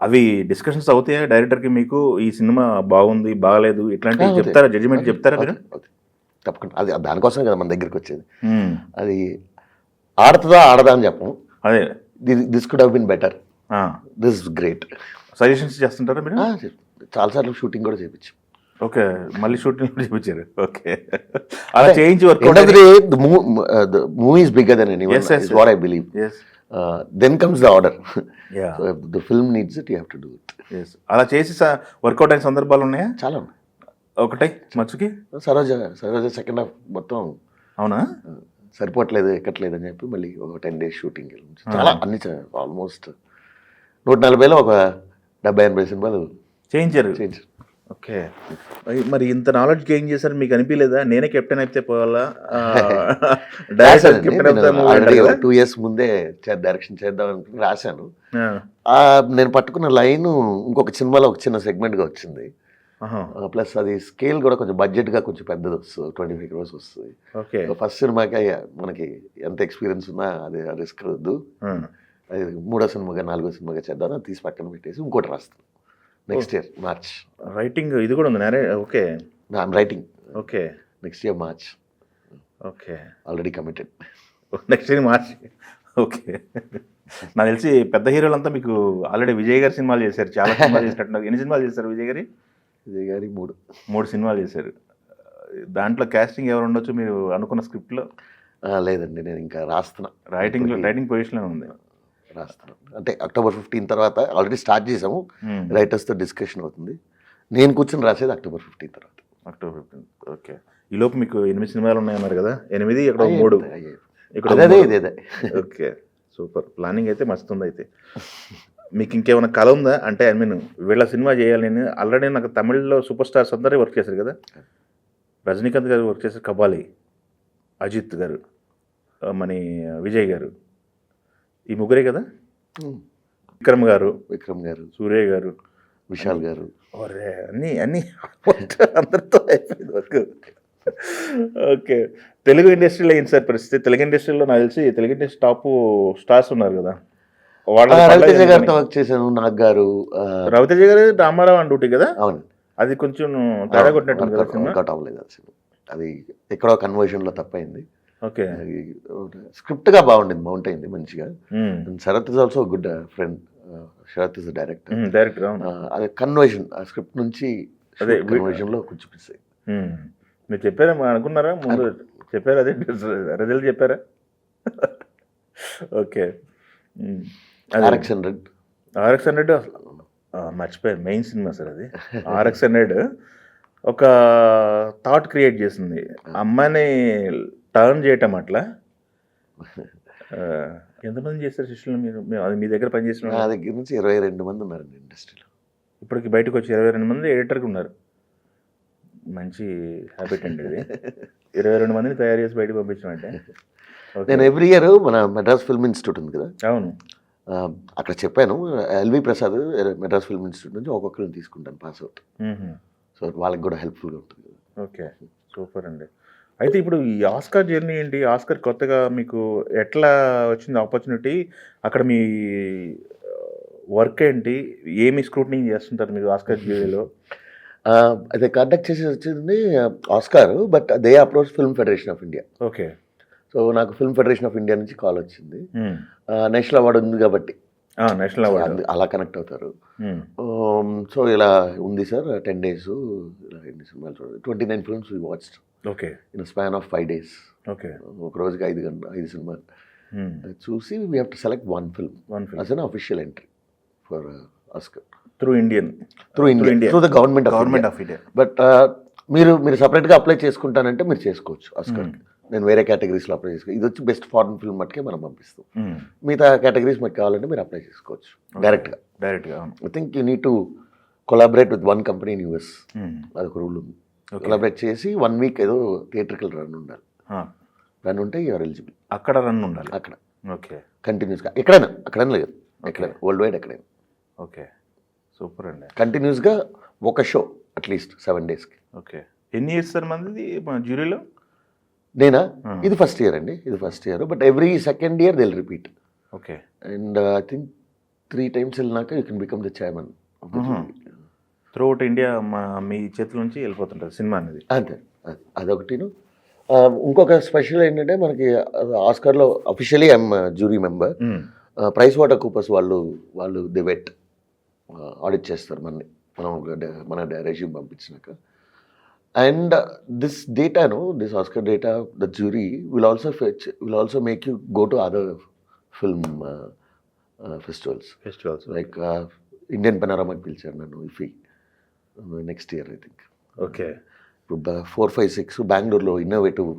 అవి డిస్కషన్స్ అవుతాయా డైరెక్టర్కి మీకు, ఈ సినిమా బాగుంది బాగలేదు ఇట్లాంటివి చెప్తారా, జడ్జిమెంట్ చెప్తారా మీరు? తప్పకుండా. అది దానికోసం కదా మన దగ్గరికి వచ్చేది. అది ఆడుతుందా ఆడదా అని చెప్పము, అదే this could have been better, this is great, suggestions చేస్తుంటారా మీరు? చాలాసార్లు షూటింగ్ కూడా చేయించాం. ఓకే, మళ్ళీ షూటింగ్ కూడా చేయించారు. ఓకే, అలా చేయించి movie is bigger than anyone is what I believe. Then comes the order. So if the film needs it you have to do it. అలా చేసి వర్కౌట్ అయిన సందర్భాలు ఉన్నాయా? చాలా ఉన్నాయి. ఒకటే మచ్చుకి సరోజ సెకండ్ హాఫ్ మొత్తం అవునా సరిపోవట్లేదు, ఎక్కట్లేదు అని చెప్పి మళ్ళీ ఒక 10 days షూటింగ్ చాలా అన్ని ఆల్మోస్ట్ 140లో ఒక 70-80 సినిమాలు చేయించారు. ఓకే. మరి ఇంత నాలెడ్జ్ గెయిన్ చేశారు మీకు అనిపియలేదా? నేనే కెప్టెన్ అయితే పోవాలా? డైరెక్టర్ కెప్టెన్ అవుతా మూవీ ఆల్రెడీ అంటారు కదా? 2 years ముందే డైరెక్షన్ చేద్దాం అనుకుని రాశాను. ఆ! నేను పట్టుకున్న లైను ఇంకొక సినిమాలో ఒక చిన్న సెగ్మెంట్గా వచ్చింది. ఆహా! ప్లస్ అది స్కేల్ కూడా కొంచెం బడ్జెట్గా కొంచెం పెద్దది వస్తుంది, 25 crores వస్తుంది. ఓకే. ఫస్ట్ సినిమాకి మనకి ఎంత ఎక్స్పీరియన్స్ ఉన్నా అది రిస్క్ వద్దు, ఆ! అది 3వ సినిమాగా 4వ సినిమాగా చేద్దాం అని తీసి పక్కన పెట్టేసి ఇంకోటి రాస్తాను నెక్స్ట్ ఇయర్ మార్చ్. రైటింగ్ ఇది కూడా ఉంది. Okay. I'm writing okay. Next year March, okay. Already committed. Next year March. Okay. నాకు తెలిసి పెద్ద హీరోలంతా మీకు ఆల్రెడీ విజయ్ గారి సినిమాలు చేశారు. చాలా సినిమాలు చేసినట్టున్నారు. ఎన్ని సినిమాలు చేశారు విజయ్ గారి? విజయ్ గారి 3. 3 సినిమాలు చేశారు. దాంట్లో కాస్టింగ్ ఎవరు ఉండొచ్చు మీరు అనుకున్న స్క్రిప్ట్లో? లేదండి, నేను ఇంకా రాస్తున్నా. రైటింగ్ పొజిషన్లో ఉంది. రాస్తున్నాను అంటే October 15 తర్వాత ఆల్రెడీ స్టార్ట్ చేసాము. మ్మ్. రైటర్స్తో డిస్కషన్ అవుతుంది. నేను కూర్చొని రాసేది October 15 తర్వాత. అక్టోబర్ 15. ఓకే. ఈ లోపు మీకు 8 సినిమాలు ఉన్నాయన్నారు కదా? 8 ఇక్కడ 3 ఇక్కడ అదే 3. ఇదే. ఓకే. సూపర్. ప్లానింగ్ అయితే మస్తు ఉంది అయితే. మీకు ఇంకేమైనా కళ ఉందా? అంటే ఐ మీన్ వీళ్ళ సినిమా చేయాలి నేను. ఆల్రెడీ నాకు తమిళ్లో సూపర్ స్టార్స్ అందరూ వర్క్ చేశారు కదా? రజనీకాంత్ గారు వర్క్ చేశారు, కబాలి, అజిత్ గారు, మన విజయ్ గారు, ఈ ముగ్గురే కదా? విక్రమ్ గారు, విక్రమ్ గారు, సూర్య గారు, విశాల్ గారు. ఒరే అన్నీ అందరితో అయిపోయింది వర్క్. ఓకే. తెలుగు ఇండస్ట్రీలో ఏంటి సార్ పరిస్థితి? తెలుగు ఇండస్ట్రీలో నాకు తెలిసి తెలుగు ఇండస్ట్రీ టాప్ స్టార్స్ ఉన్నారు కదా? వాళ్ళ రవితేజ గారితో వర్క్ చేశాను, నాగ్ గారు. రవితేజ గారు రామారావు అని డ్యూటీ కదా? అవును, అది కొంచెం తేడా కొట్టినట్టుంది కదా సినిమా? వర్కౌట్ అవ్వలేదు ఆ సినిమా. అది ఎక్కడో కన్వర్షన్లో తప్పైంది. ఓకే. స్క్రిప్ట్గా బాగుండింది, మౌంట్ అయింది మంచిగా. Hmm. Sharath is also good friend. Sharath is director. Director అవును. అది కన్వర్షన్, ఆ స్క్రిప్ట్ నుంచి అదే, కన్వర్షన్లో కొంచెం మిస్ అయ్యింది. మ్మ్. మీరు చెప్పారా అనుకున్నారా ముందు? చెప్పారా? అదే రిజల్ట్ చెప్పారా? ఓకే. RX 100. RX 100 మర్చిపోయారు, మెయిన్ సినిమా సార్ అది. RX 100 ఒక థాట్ క్రియేట్ చేసింది, అమ్మాయిని టర్న్ చేయటం అట్లా. ఎంతమంది చేస్తారు శిష్యులు మీరు? అది మీ దగ్గర పనిచేసిన నా దగ్గర నుంచి 22 మంది ఉన్నారండి ఇండస్ట్రీలో. ఇప్పటికి బయటకు వచ్చి 22 మంది ఎడిటర్కి ఉన్నారు. మంచి హ్యాబిట్ అండి ఇది. 22 మందిని తయారు చేసి బయటకు పంపించడం అంటే. నేను ఎవ్రీ ఇయర్ మన మెడ్రాస్ ఫిల్మ్ ఇన్స్టిట్యూట్ ఉంది కదా, అవును. అక్కడ చెప్పాను, LV Prasad Madras film institute నుంచి ఒక్కొక్కరిని తీసుకుంటాను పాస్ అవుట్. సో వాళ్ళకి కూడా హెల్ప్ఫుల్గా ఉంటుంది. ఓకే. సూపర్ అండి. అయితే ఇప్పుడు ఈ ఆస్కార్ జర్నీ ఏంటి? ఆస్కార్ కొత్తగా మీకు ఎట్లా వచ్చింది ఆపర్చునిటీ? అక్కడ మీ వర్క్ ఏంటి? ఏమి స్క్రూటనింగ్ చేస్తుంటారు మీరు ఆస్కార్ జ్యూరీలో? అయితే కండక్ట్ చేసి వచ్చింది Oscar, but they approach film federation of India. Okay. So నాకు ఫిల్మ్ ఫెడరేషన్ ఆఫ్ ఇండియా నుంచి కాల్ వచ్చింది. నేషనల్ అవార్డు ఉంది కాబట్టి నేషనల్ అవార్డు అలా కనెక్ట్ అవుతారు. సో ఇలా ఉంది సార్, 10 days ఇలా ఎన్ని సినిమాలు చూడాలి, 29 films we watched okay. in a span of 5 days. Okay. ఒక రోజుకి 5 సినిమాలు చూసి we have to select one film as an official entry for Oscar through Indian through India, through the government of India. But మీరు సపరేట్గా apply చేసుకుంటానంటే మీరు చేసుకోవచ్చు Oscar. నేను వేరే కేటగిరీస్లో అప్లై చేసుకోవచ్చు. ఇది వచ్చి బెస్ట్ ఫారెన్ ఫిల్మ్ మట్టుకే మనం పంపిస్తాం. మిగతా కేటగిరీస్ మీకు కావాలంటే మీరు అప్లై చేసుకోవచ్చు డైరెక్ట్గా. I think you need to collaborate with one company in US. అదొక రూల్ ఉంది. కొలాబరేట్ చేసి 1 week ఏదో థియేట్రికల్ రన్ ఉండాలి. రన్ ఉంటే యూఆర్ ఎలిజిబుల్. అక్కడ రన్ ఉండాలి. అక్కడ ఓకే. కంటిన్యూస్గా ఎక్కడైనా లేదు, ఎక్కడైనా వరల్డ్ వైడ్ ఎక్కడైనా. ఓకే. సూపర్ అండి. కంటిన్యూస్గా ఒక షో అట్లీస్ట్ 7 daysకి. ఓకే. ఎన్ని ఇయర్స్ సార్ మంది మన జ్యూరీలో? నేనా? ఇది ఫస్ట్ ఇయర్ అండి, ఇది first year. But every second year they will repeat. Okay. And I think 3 times వెళ్ళినాక you can become the chairman of the jury. Throughout India మీ చేతుల నుంచి వెళ్ళిపోతుంటుంది సినిమా అనేది. అంతే, అదొకటిను. ఇంకొక స్పెషల్ ఏంటంటే మనకి ఆస్కార్లో officially I'm jury member. Price Water Coopers వాళ్ళు ది వెట్ ఆడిట్ చేస్తారు మనని, మన రెజ్యూమ్ పంపించినాక. అండ్ దిస్ డేటాను, this Oscar data, the jury will also make you go to other film festivals like Indian పెనారామాకి పిలిచారు నన్ను IFFI next year I think. Okay. ఇప్పుడు 4, 5, 6 బెంగళూరులో ఇన్నోవేటివ్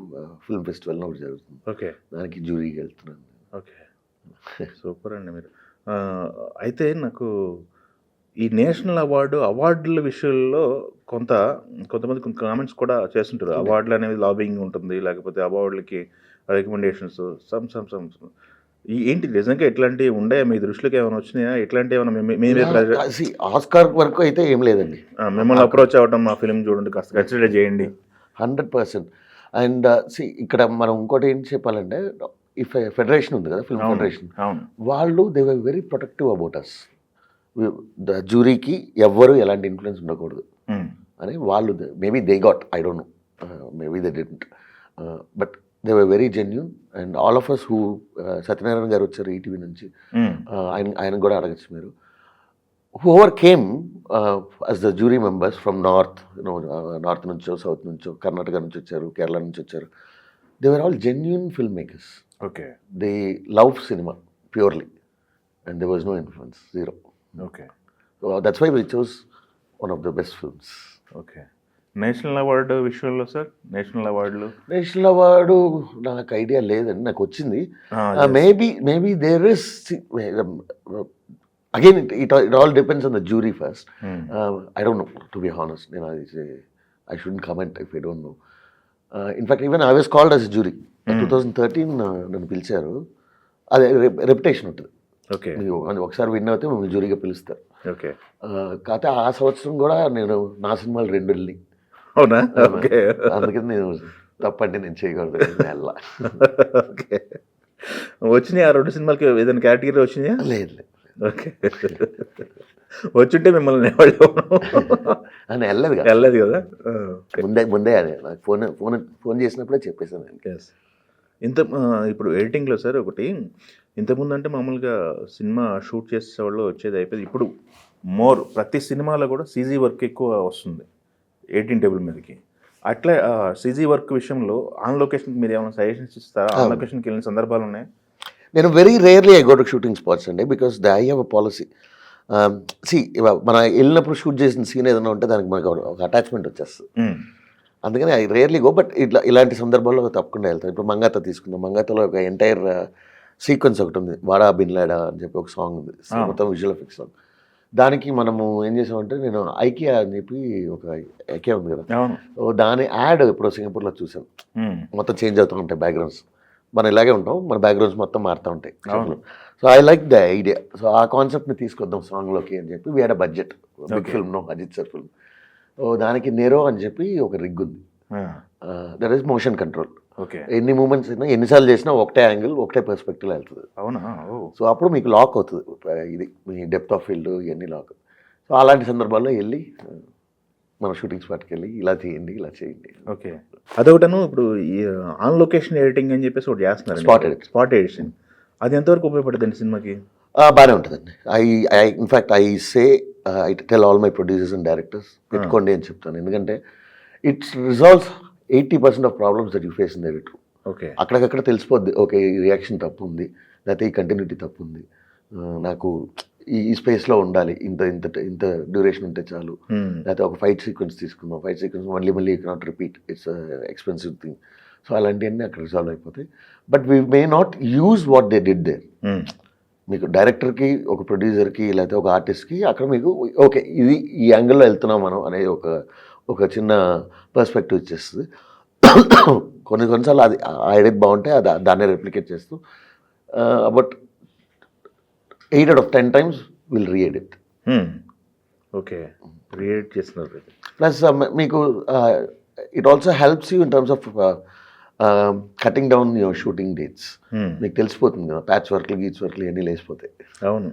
ఫిల్మ్ ఫెస్టివల్ ఒకటి జరుగుతుంది. ఓకే. దానికి జ్యూరీకి వెళ్తున్నాను. ఓకే. సూపర్ అండి మీరు. అయితే నాకు ఈ నేషనల్ అవార్డుల విషయంలో కొంతమంది కామెంట్స్ కూడా చేస్తుంటారు. అవార్డులు అనేవి లాబింగ్ ఉంటుంది, లేకపోతే అవార్డులకి రికమెండేషన్స్ సమ్ ఏంటి నిజంగా ఇట్లాంటివి ఉన్నాయా? మీ దృష్టిలోకి ఏమైనా వచ్చినాయా? ఇట్లాంటివి ఏమైనా ఆస్కార్ వరకు అయితే ఏం లేదండి. మిమ్మల్ని అప్రోచ్ అవ్వడం, మా ఫిల్మ్ చూడండి, కాస్త కన్సిడర్ చేయండి. 100%. అండ్ ఇక్కడ మనం ఇంకోటి ఏం చెప్పాలంటే, ఈ ఫెడరేషన్ ఉంది కదా, ఫిల్మ్ ఫెడరేషన్, అవును, వాళ్ళు they were very protective about us. జ్యూరీకి ఎవ్వరు ఎలాంటి ఇన్ఫ్లుయెన్స్ ఉండకూడదు అని వాళ్ళు, maybe they got, I don't know, maybe they didn't, but they were very genuine. And all of us who, Satyanarayana garu వచ్చారు ఈటీవీ నుంచి, ఆయన కూడా అడగచ్చు మీరు, whoever came as the jury members from north నుంచో, సౌత్ నుంచో, కర్ణాటక నుంచి వచ్చారు, కేరళ నుంచి వచ్చారు, they were all genuine film makers. Okay, they love cinema purely and they was no influence, zero. Okay, So that's why we chose one of the best films. Okay. National award విషయంలో sir, national అవార్డులు national award నాకు idea లేదండి, నాకు వచ్చింది. Maybe there is, again it all depends on the jury first. I don't know, to be honest. నేను అది I shouldn't comment if I don't know. In fact even I was called as jury 2013. నన్ను పిలిచారు. అదే reputation ఉంటుంది, okay, ఒకసారి win అయితే మిమ్మల్ని జ్యూరీగా పిలుస్తారు. ఓకే, కాకపోతే ఆ సంవత్సరం కూడా నేను నా సినిమాలు 2 వెళ్ళి, అవునా? ఓకే, అందుకని నేను తప్పండి, నేను చేయకూడదు వెళ్ళా. ఓకే, వచ్చినాయి ఆ 2 సినిమాలకి ఏదైనా కేటగిరీ వచ్చినాయా? లేదు. ఓకే, వచ్చుంటే మిమ్మల్ని అని వెళ్ళలేదు కదా, వెళ్ళలేదు కదా. ముందే అదే నాకు ఫోన్ చేసినప్పుడే చెప్పేసాను నేను. ఇప్పుడు ఎడిటింగ్లో సార్ ఒకటి, ఇంతకుముందు అంటే మామూలుగా సినిమా షూట్ చేసేవాళ్ళు వచ్చేది అయిపోయింది. ఇప్పుడు ప్రతి సినిమాలో కూడా సీజీ వర్క్ ఎక్కువ వస్తుంది 18 టేబుల్ మీదకి. అట్లా సీజీ వర్క్ విషయంలో ఆన్ లొకేషన్కి మీరు ఏమైనా సజెషన్స్ ఇస్తారా? ఆన్ లొకేషన్కి వెళ్ళిన సందర్భాలు ఉన్నాయి? నేను very rarely I go to shooting spots అండి, because I have a policy. మన వెళ్ళినప్పుడు షూట్ చేసిన సీన్ ఏదైనా ఉంటే దానికి మనకు ఒక అటాచ్మెంట్ వచ్చేస్తుంది. అందుకని ఐ రేర్లీ గో, బట్ ఇలాంటి సందర్భాల్లో తప్పకుండా వెళ్తాను. ఇప్పుడు మంగాత తీసుకుందాం, మంగాతలో ఒక ఎంటైర్ సీక్వెన్స్ ఒకటి ఉంది, వాడా బిన్ లాడా అని చెప్పి ఒక సాంగ్ ఉంది, మొత్తం విజువల్ ఎఫెక్ట్స్ సాంగ్. దానికి మనము ఏం చేసామంటే, నేను ఐకియా అని చెప్పి ఒక ఐకియా ఉంది కదా, దాని యాడ్ ఇప్పుడు సింగపూర్లో చూసాను. మొత్తం చేంజ్ అవుతూ ఉంటాయి బ్యాక్గ్రౌండ్స్, మనం ఇలాగే ఉంటాం, మన బ్యాక్గ్రౌండ్స్ మొత్తం మారుతూ ఉంటాయి. So I like the idea. So ఆ కాన్సెప్ట్ని తీసుకొద్దాం సాంగ్లోకి అని చెప్పి, we had a budget, big film, no Ajith sir film. దానికి నెరో అని చెప్పి ఒక రిగ్ ఉంది, that is motion control. Okay, ఎన్ని మూమెంట్స్ అయినా ఎన్నిసార్లు చేసినా ఒకటే యాంగిల్, ఒకటే పర్స్పెక్టివ్లో వెళ్తుంది. అవునా? సో అప్పుడు మీకు లాక్ అవుతుంది, ఇది మీ డెప్త్ ఆఫ్ ఫీల్డ్ ఇవన్నీ లాక్. సో అలాంటి సందర్భాల్లో వెళ్ళి మన షూటింగ్ స్పాట్కి వెళ్ళి ఇలా చేయండి, ఇలా చేయండి. ఓకే, అదొకటను. ఇప్పుడు ఆన్ లొకేషన్ ఎడిటింగ్ అని చెప్పేసి ఒకటి చేస్తున్నారు, స్పాట్ ఎడిషన్. అది ఎంతవరకు ఉపయోగపడుతుంది సినిమాకి? బాగానే ఉంటుందండి. In fact I say I tell all my producers and directors, పెట్టుకోండి అని చెప్తాను. ఎందుకంటే it's resolves 80% of problems that you face in the editor. Okay, అక్కడికక్కడ తెలిసిపోద్ది, ఓకే ఈ రియాక్షన్ తప్పు ఉంది, లేకపోతే ఈ కంటిన్యూటీ తప్పు ఉంది, నాకు ఈ స్పేస్లో ఉండాలి, ఇంత ఇంత ఇంత డ్యూరేషన్ ఉంటే చాలు, లేకపోతే ఒక ఫైట్ సీక్వెన్స్ తీసుకుందాం, ఫైట్ సీక్వెన్స్ మళ్ళీ you cannot repeat, it's expensive thing. So అలాంటివన్నీ అక్కడ రిజాల్వ్ అయిపోతాయి. But we may not use what they did there. మీకు డైరెక్టర్కి, ఒక ప్రొడ్యూసర్కి, లేకపోతే ఒక ఆర్టిస్ట్కి అక్కడ మీకు ఓకే ఇది ఈ యాంగిల్లో వెళ్తున్నాం మనం అనేది ఒక చిన్న పర్స్పెక్టివ్ ఇచ్చేస్తుంది. కొన్నిసార్లు అది ఆ ఎడిట్ బాగుంటే దాన్నే రెప్లికేట్ చేస్తూ but 8 out of 10 times will re-edit. Okay, re-edit చేస్తున్నారు. ప్లస్ మీకు it also helps you in terms of cutting down your shooting dates. మీకు తెలిసిపోతుంది కదా, ప్యాచ్ వర్క్లు గీచ్ వర్క్లు ఇవన్నీ లేచిపోతాయి. అవును,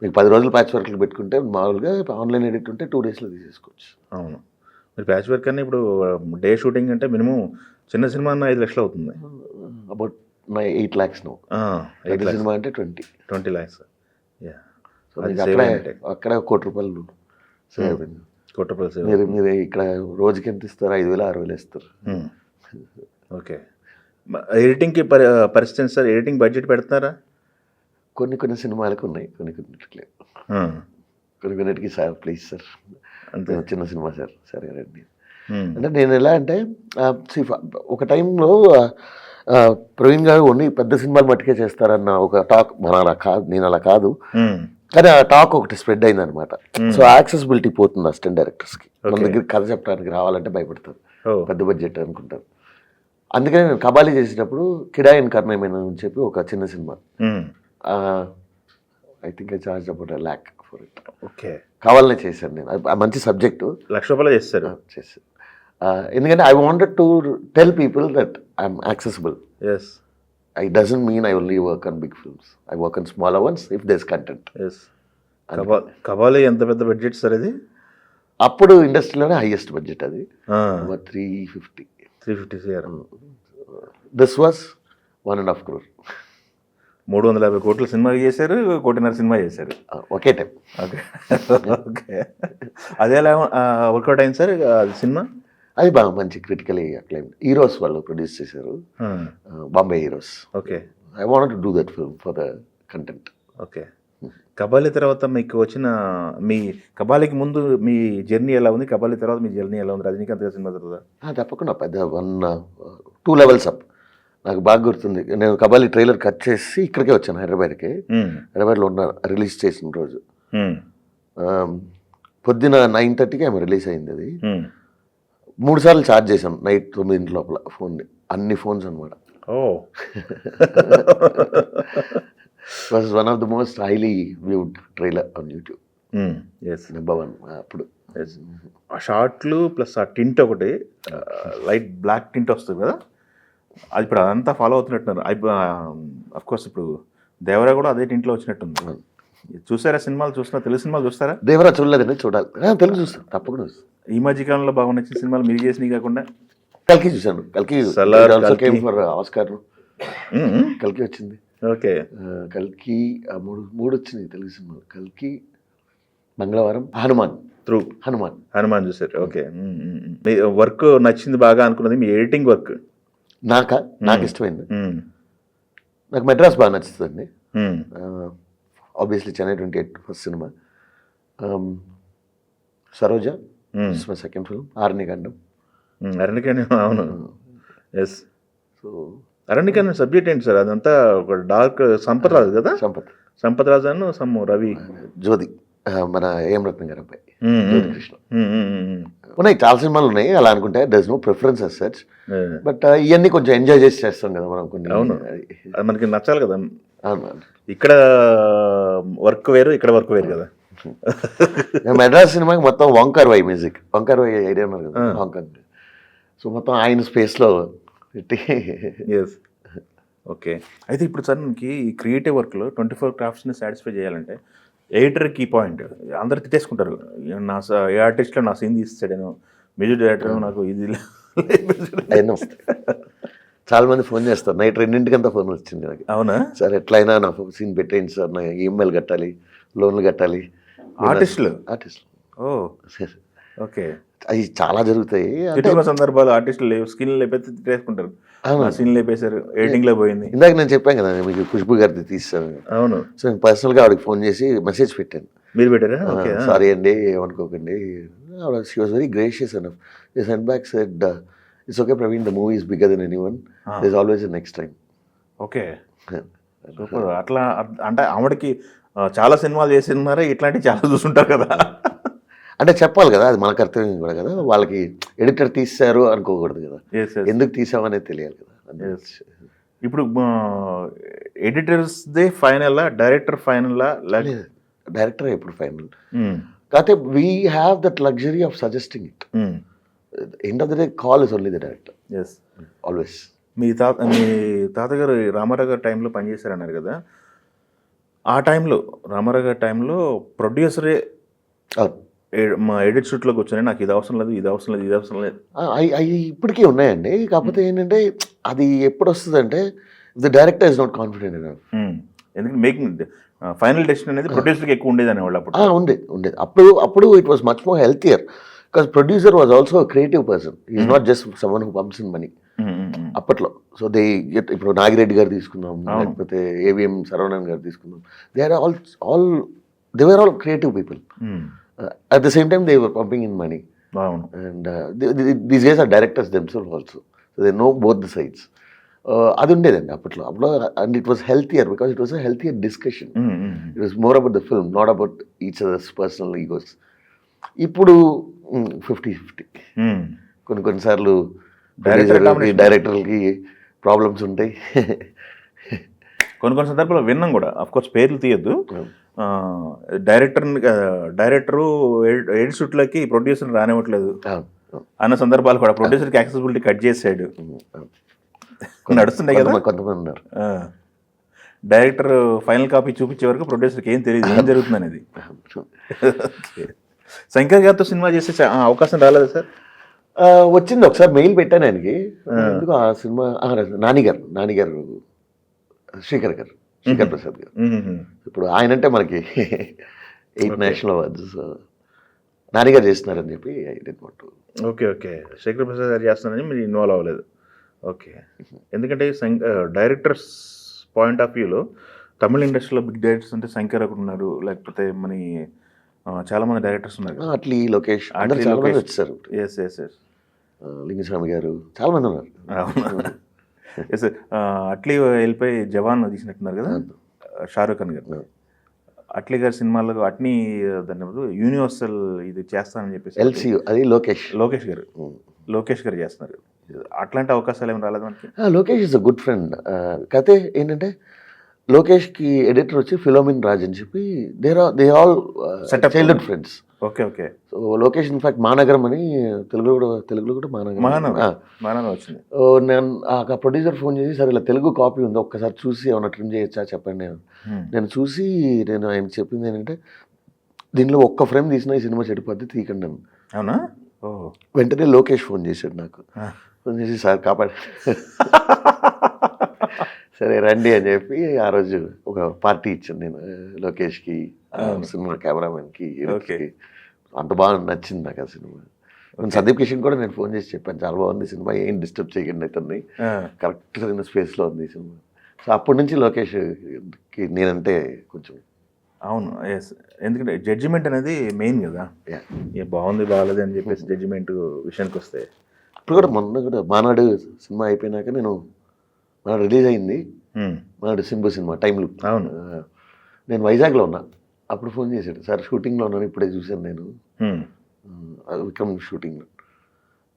మీకు 10 రోజులు ప్యాచ్ వర్క్లు పెట్టుకుంటే మామూలుగా ఆన్లైన్ ఎడిట్ ఉంటే 2 daysలో తీసేసుకోవచ్చు. అవును, మీరు ప్యాచ్ వర్క్ అన్నీ ఇప్పుడు డే షూటింగ్ అంటే మినిమం చిన్న సినిమా అన్న 5 లక్షలు అవుతుంది. About 8 lakhs no. పెద్ద సినిమా అంటే 20 lakhs. సో అక్కడ ₹1 కోటి సేవ్ అయింది. మీరు ఇక్కడ రోజుకి ఎంత ఇస్తారు? 5,000 6,000 ఇస్తారు. ఓకే, ఎడిటింగ్కి పరిస్థితి సార్, ఎడిటింగ్ బడ్జెట్ పెడతారా? కొన్ని సినిమాలకు ఉన్నాయి, కొన్నిటికి లేవు. కొన్నిటికి సార్ ప్లీజ్ సార్, అంతే చిన్న సినిమా సార్, సరే రండి అంటే. నేను ఎలా అంటే ఒక టైంలో ప్రవీణ్ గారు ఓన్లీ పెద్ద సినిమాలు మట్టుకే చేస్తారన్న ఒక టాక్, నేను అలా కాదు. కానీ ఆ టాక్ ఒకటి స్ప్రెడ్ అయింది అనమాట. Hmm. సో యాక్సెసిబిలిటీ పోతుంది అసిస్టెంట్ డైరెక్టర్స్కి. మన Okay. దగ్గర కథ చెప్పడానికి రావాలంటే భయపడతారు, ఓ పెద్ద బడ్జెట్ అనుకుంటారు. అందుకని నేను కబాలి చేసేటప్పుడు కిడాయిన్ కర్ణమైన అని చెప్పి ఒక చిన్న cinema, I think I charge about $1 lakh for it. Okay, కావాలనే చేశాను నేను. ఆ మంచి సబ్జెక్టు ₹1,00,000 చేస్తారు. చేశాను. ఎందుకంటే I wanted to tell people that I'm accessible. Yes It doesn't mean I only work on big films. I work on smaller ones if there's content. Yes. Kabali ఎంత పెద్ద బడ్జెట్ సార్ ఇది? అప్పుడు ఇండస్ట్రీలోనే హైయెస్ట్ బడ్జెట్ అది, 350. 350 CR. This was 1.5 crore. 350 కోట్ల cinema చేశారు, 1.5 కోటి cinema చేశారు ఒకే time. Okay okay. అదే ఎలా వర్కౌట్ అయింది సార్ సినిమా? అది బాగా మంచి క్రిటికలీ అక్లైమ్. హీరోస్ వాళ్ళు ప్రొడ్యూస్ చేశారు, Bombay heroes. Okay I want to do that film for the content. Okay. Kabali తర్వాత మీకు వచ్చిన మీ కబాలికి ముందు మీ జర్నీ ఎలా ఉంది, కబాలి తర్వాత మీ జర్నీ ఎలా ఉంది రజనీకాంత్ గారి సినిమా తర్వాత? తప్పకుండా పెద్ద 2 levels up. నాకు బాగా గుర్తుంది, నేను కబాలి ట్రైలర్ కట్ చేసి ఇక్కడికే వచ్చాను హైదరాబాద్కి. హైదరాబాద్లో ఉన్న రిలీజ్ చేసిన రోజు పొద్దున 9:30కి ఆమె రిలీజ్ అయింది. అది 3 సార్లు ఛార్జ్ చేశాను నైట్ 9 లోపల ఫోన్ని, అన్ని ఫోన్స్ అనమాట. Oh was one of the most highly viewed trailer on YouTube. Yes number 1 అప్పుడు. ఎస్. ఆ షార్ట్లు ప్లస్ ఆ టింట్ ఒకటి లైట్ బ్లాక్ టింట్ వస్తుంది కదా, అది ఇప్పుడు అదంతా ఫాలో అవుతున్నట్టున్నారు. అఫ్ కోర్స్ ఇప్పుడు దేవరా కూడా అదే టింట్లో వచ్చినట్టుంది. చూసారా సినిమాలు? తెలుగు సినిమాలు చూస్తారా? దేవరా చూడలేదండి, చూడాలి. తెలుగు చూస్తాను, తప్పకుండా చూస్తాను. ఈ మధ్య కాలంలో బాగా నచ్చిన సినిమాలు మీరు చేసినవి కాకుండా? కల్కి చూశాను. కల్కి Salar, also came Kalki. For Oscar. కల్కి వచ్చింది. ఓకే. కల్కి మూడు వచ్చినాయి తెలుగు సినిమాలు. కల్కి, మంగళవారం, హనుమాన్. హనుమాన్ చూసారు. ఓకే. మీ వర్క్ నచ్చింది బాగా అనుకున్నది మీ ఎడిటింగ్ వర్క్? నాకు ఇష్టమైంది. నాకు మెడ్రాస్ బాగా నచ్చుతుంది. ఆబ్వియస్లీ చెన్నై 28 ఫస్ట్ సినిమా. Saroja my second film. Aaranya Kaandam. అవును. ఎస్. సో అరణ్యకాండం సబ్జెక్ట్ ఏంటి సార్? అదంతా ఒక డార్క్ సంపత్ రాజు కదా? సంపత్ రాజు అను సమ్ రవి జ్యోతి, మన ఏం రత్నం గారు అబ్బాయి, జ్యోతి కృష్ణ. ఉన్నాయి, చాలా సినిమాలు ఉన్నాయి. అలా అనుకుంటే there is no preference as such, but ఇవన్నీ కొంచెం ఎంజాయ్ చేసి చేస్తాం కదా మనం కొన్ని. అవును, అది మనకి నచ్చాలి కదా. అవును, ఇక్కడ వర్క్ వేరు, ఇక్కడ వర్క్ వేరు కదా. మెడ్రాస్ సినిమాకి మొత్తం వంకర్ వై మ్యూజిక్. వంకర్ వై ఐడియా ఉన్నారు కదా, హాంకాంగ్. సో మొత్తం ఆయన స్పేస్లో పెట్టి. ఎస్. ఓకే. అయితే ఇప్పుడు సార్ మనకి ఈ క్రియేటివ్ వర్క్లో 24 క్రాఫ్ట్స్ని సాటిస్ఫై చేయాలంటే ఎడిటర్ కీ పాయింట్. అందరు తిట్టేసుకుంటారు, ఏ ఆర్టిస్ట్లో నా సీన్ తీస్తాడేనో, మ్యూజిక్ డైరెక్టర్ నాకు ఇది అయినా చాలా మంది ఫోన్ చేస్తారు. నైట్ 2:00 ఫోన్ వచ్చింది నాకు. అవునా సార్ ఎట్లయినా నా సీన్ పెట్టేయండి సార్, నా ఈమెయిల్ కట్టాలి, లోన్లు కట్టాలి. ఆర్టిస్టులు. ఓ ఓకే. అవి చాలా జరుగుతాయి. తిట్టుకున్న సందర్భాలు ఆర్టిస్టులు స్కిన్ లేపేసి తిట్టేసుకుంటారు, సీన్ లేపేశారు, ఎడిటింగ్ లో పోయింది. ఇందాక నేను చెప్పాను కదా మీకు ఖుష్బు గారిది తీస్తాను. అవును. సో నేను పర్సనల్గా ఆవిడకి ఫోన్ చేసి మెసేజ్ పెట్టాను. మీరు పెట్టారా? సారీ అండి, ఏమనుకోకండి. She was very gracious enough. They send back said it's okay Praveen, the movie is bigger than anyone, there is always a next time. Okay, super. అట్లా అంటే ఆవిడకి చాలా సినిమాలు చేసి ఉన్నారా, ఇట్లాంటివి చాలా చూసుంటారు కదా. అంటే చెప్పాలి కదా, అది మన కర్తవ్యం కూడా కదా. వాళ్ళకి ఎడిటర్ తీశారు అనుకోకూడదు కదా, ఎందుకు తీసామనేది తెలియాలి కదా. ఇప్పుడు ఎడిటర్స్దే ఫైనలా, డైరెక్టర్ ఫైనలా? డైరెక్టర్ ఎప్పుడు ఫైనల్ కాకపోతే we have that luxury of suggesting it. End of the day call is only the director. Yes, always. మీ తాతగారు రామారావు గారి టైంలో పనిచేశారన్నారు కదా, ఆ టైంలో రామారావు గారి టైంలో ప్రొడ్యూసరే మా ఎడిట్ షూట్లో కూర్చొని నాకు ఇది అవసరం లేదు, ఇది అవసరం లేదు, ఇది అవసరం లేదు. అవి ఇప్పటికీ ఉన్నాయండి. కాకపోతే ఏంటంటే అది ఎప్పుడు వస్తుంది అంటే the director is not confident enough. ఎందుకంటే మేకింగ్ ఫైనల్ డెసిషన్ అనేది ప్రొడ్యూసర్కి ఎక్కువ ఉండేది అనేవాళ్ళు అప్పుడు. ఉండేది అప్పుడు it was much more healthier because producer was also creative person, is not just someone who pumps in money అప్పట్లో. సో దే గెట్, ఇప్పుడు నాగిరెడ్డి గారు తీసుకుందాం, లేకపోతే ఏవిఎం శరవణన్ గారు తీసుకుందాం, they are they were all creative people. At the same time, they were pumping in money. Wow. And these guys are directors themselves also. So they know both the sides. అది ఉండేదండి అప్పట్లో and it was healthier because it was a healthier discussion. It was more about the film, not about each others personal egos. ఇప్పుడు 50-50. కొన్నిసార్లు డైరెక్టర్లకి problems ఉంటాయి. కొన్ని సందర్భాల్లో విన్నాం కూడా, అఫ్ కోర్స్ పేర్లు తీయద్దు, డైరెక్టరు ఎయిడ్ షూట్లకి ప్రొడ్యూసర్ రానివ్వట్లేదు అన్న సందర్భాలు కూడా, ప్రొడ్యూసర్కి యాక్సెసిబిలిటీ కట్ చేసాడు, నడుస్తున్నాయి కదా కొంతమంది ఉన్నారు. డైరెక్టర్ ఫైనల్ కాపీ చూపించే వరకు ప్రొడ్యూసర్కి ఏం తెలియదు ఏం జరుగుతుంది అనేది. శంకర్ గారితో సినిమా చేసే అవకాశం రాలేదు సార్? వచ్చింది, ఒకసారి మెయిల్ పెట్టాను ఆయనకి. ఎందుకు ఆ సినిమా నానిగారు శ్రీకర్ ప్రసాద్ గారు. ఇప్పుడు ఆయన అంటే మనకి 8 నేషనల్ అవార్డ్స్ నానిగారు చేస్తున్నారని చెప్పి I didn't want to. Okay Sekhar Prasad గారు చేస్తున్నారని మీరు ఇన్వాల్వ్ అవ్వలేదు. ఓకే, ఎందుకంటే డైరెక్టర్స్ పాయింట్ ఆఫ్ వ్యూలో తమిళ ఇండస్ట్రీలో బిగ్ డైరెక్టర్స్ అంటే శంకర్ ఒకటి ఉన్నారు, లేకపోతే మన చాలా మంది డైరెక్టర్స్ ఉన్నారు. అట్లీ లోకేష్ చాలా మంది వచ్చారు. ఎస్ లింగస్వామి గారు చాలా మంది ఉన్నారు. ఎస్ అట్లీ వెళ్ళిపోయి జవాన్ తీసినట్టున్నారు కదా షారూక్ ఖాన్ గారు. అట్లీ గారి సినిమాలకు అట్నీ దాన్ని యూనివర్సల్ ఇది చేస్తానని చెప్పేసి LCU అది లోకేష్ గారు చేస్తున్నారు. అట్లాంటి అవకాశాలు ఏమి రాలేదు మనకి? Lokesh is a good friend. కాకపోతే ఏంటంటే లోకేష్కి ఎడిటర్ వచ్చి ఫిలోమిన్ రాజ్ అని చెప్పి they all childhood friends. Okay so Lokesh in fact Maanagaram అని తెలుగులో కూడా మానగరం వచ్చింది. నేను ఆ ప్రొడ్యూసర్ ఫోన్ చేసి, సరే ఇలా తెలుగు కాపీ ఉంది ఒక్కసారి చూసి ఏమన్నా ట్రిమ్ చేయొచ్చా చెప్పండి. నేను చూసి ఆయన చెప్పింది ఏంటంటే, దీనిలో ఒక్క ఫ్రేమ్ తీసినా ఈ సినిమా చెడిపోద్ది, తీయకండి అని. అవునా? వెంటనే లోకేష్ ఫోన్ చేశాడు నాకు. ఫోన్ చేసి సార్ కాపాడు సరే రండి అని చెప్పి ఆ రోజు ఒక పార్టీ ఇచ్చాను నేను లోకేష్కి, సినిమా కెమెరామెన్కి. అంత బాగా నచ్చింది నాకు ఆ సినిమా. సందీప్ కిషన్ కూడా నేను ఫోన్ చేసి చెప్పాను, చాలా బాగుంది సినిమా, ఏం డిస్టర్బ్ చేయకండి అతన్ని, కరెక్ట్ సరైన స్పేస్లో ఉంది సినిమా. సో అప్పటి నుంచి లోకేష్కి నేనంటే కొంచెం. అవును, ఎస్, ఎందుకంటే జడ్జిమెంట్ అనేది మెయిన్ కదా. బాగుంది బాగాలేదు అని చెప్పేసి జడ్జిమెంట్ విషయానికి వస్తే, ఇప్పుడు కూడా మొన్న కూడా మానాడు సినిమా అయిపోయినాక మన రిలీజ్ అయింది, మానాడు సింబు సినిమా టైంలో. అవును, నేను వైజాగ్లో ఉన్నా, అప్పుడు ఫోన్ చేశాడు, సార్ షూటింగ్లో ఉన్నాను ఇప్పుడే చూశాను నేను విక్రమ్ షూటింగ్లో,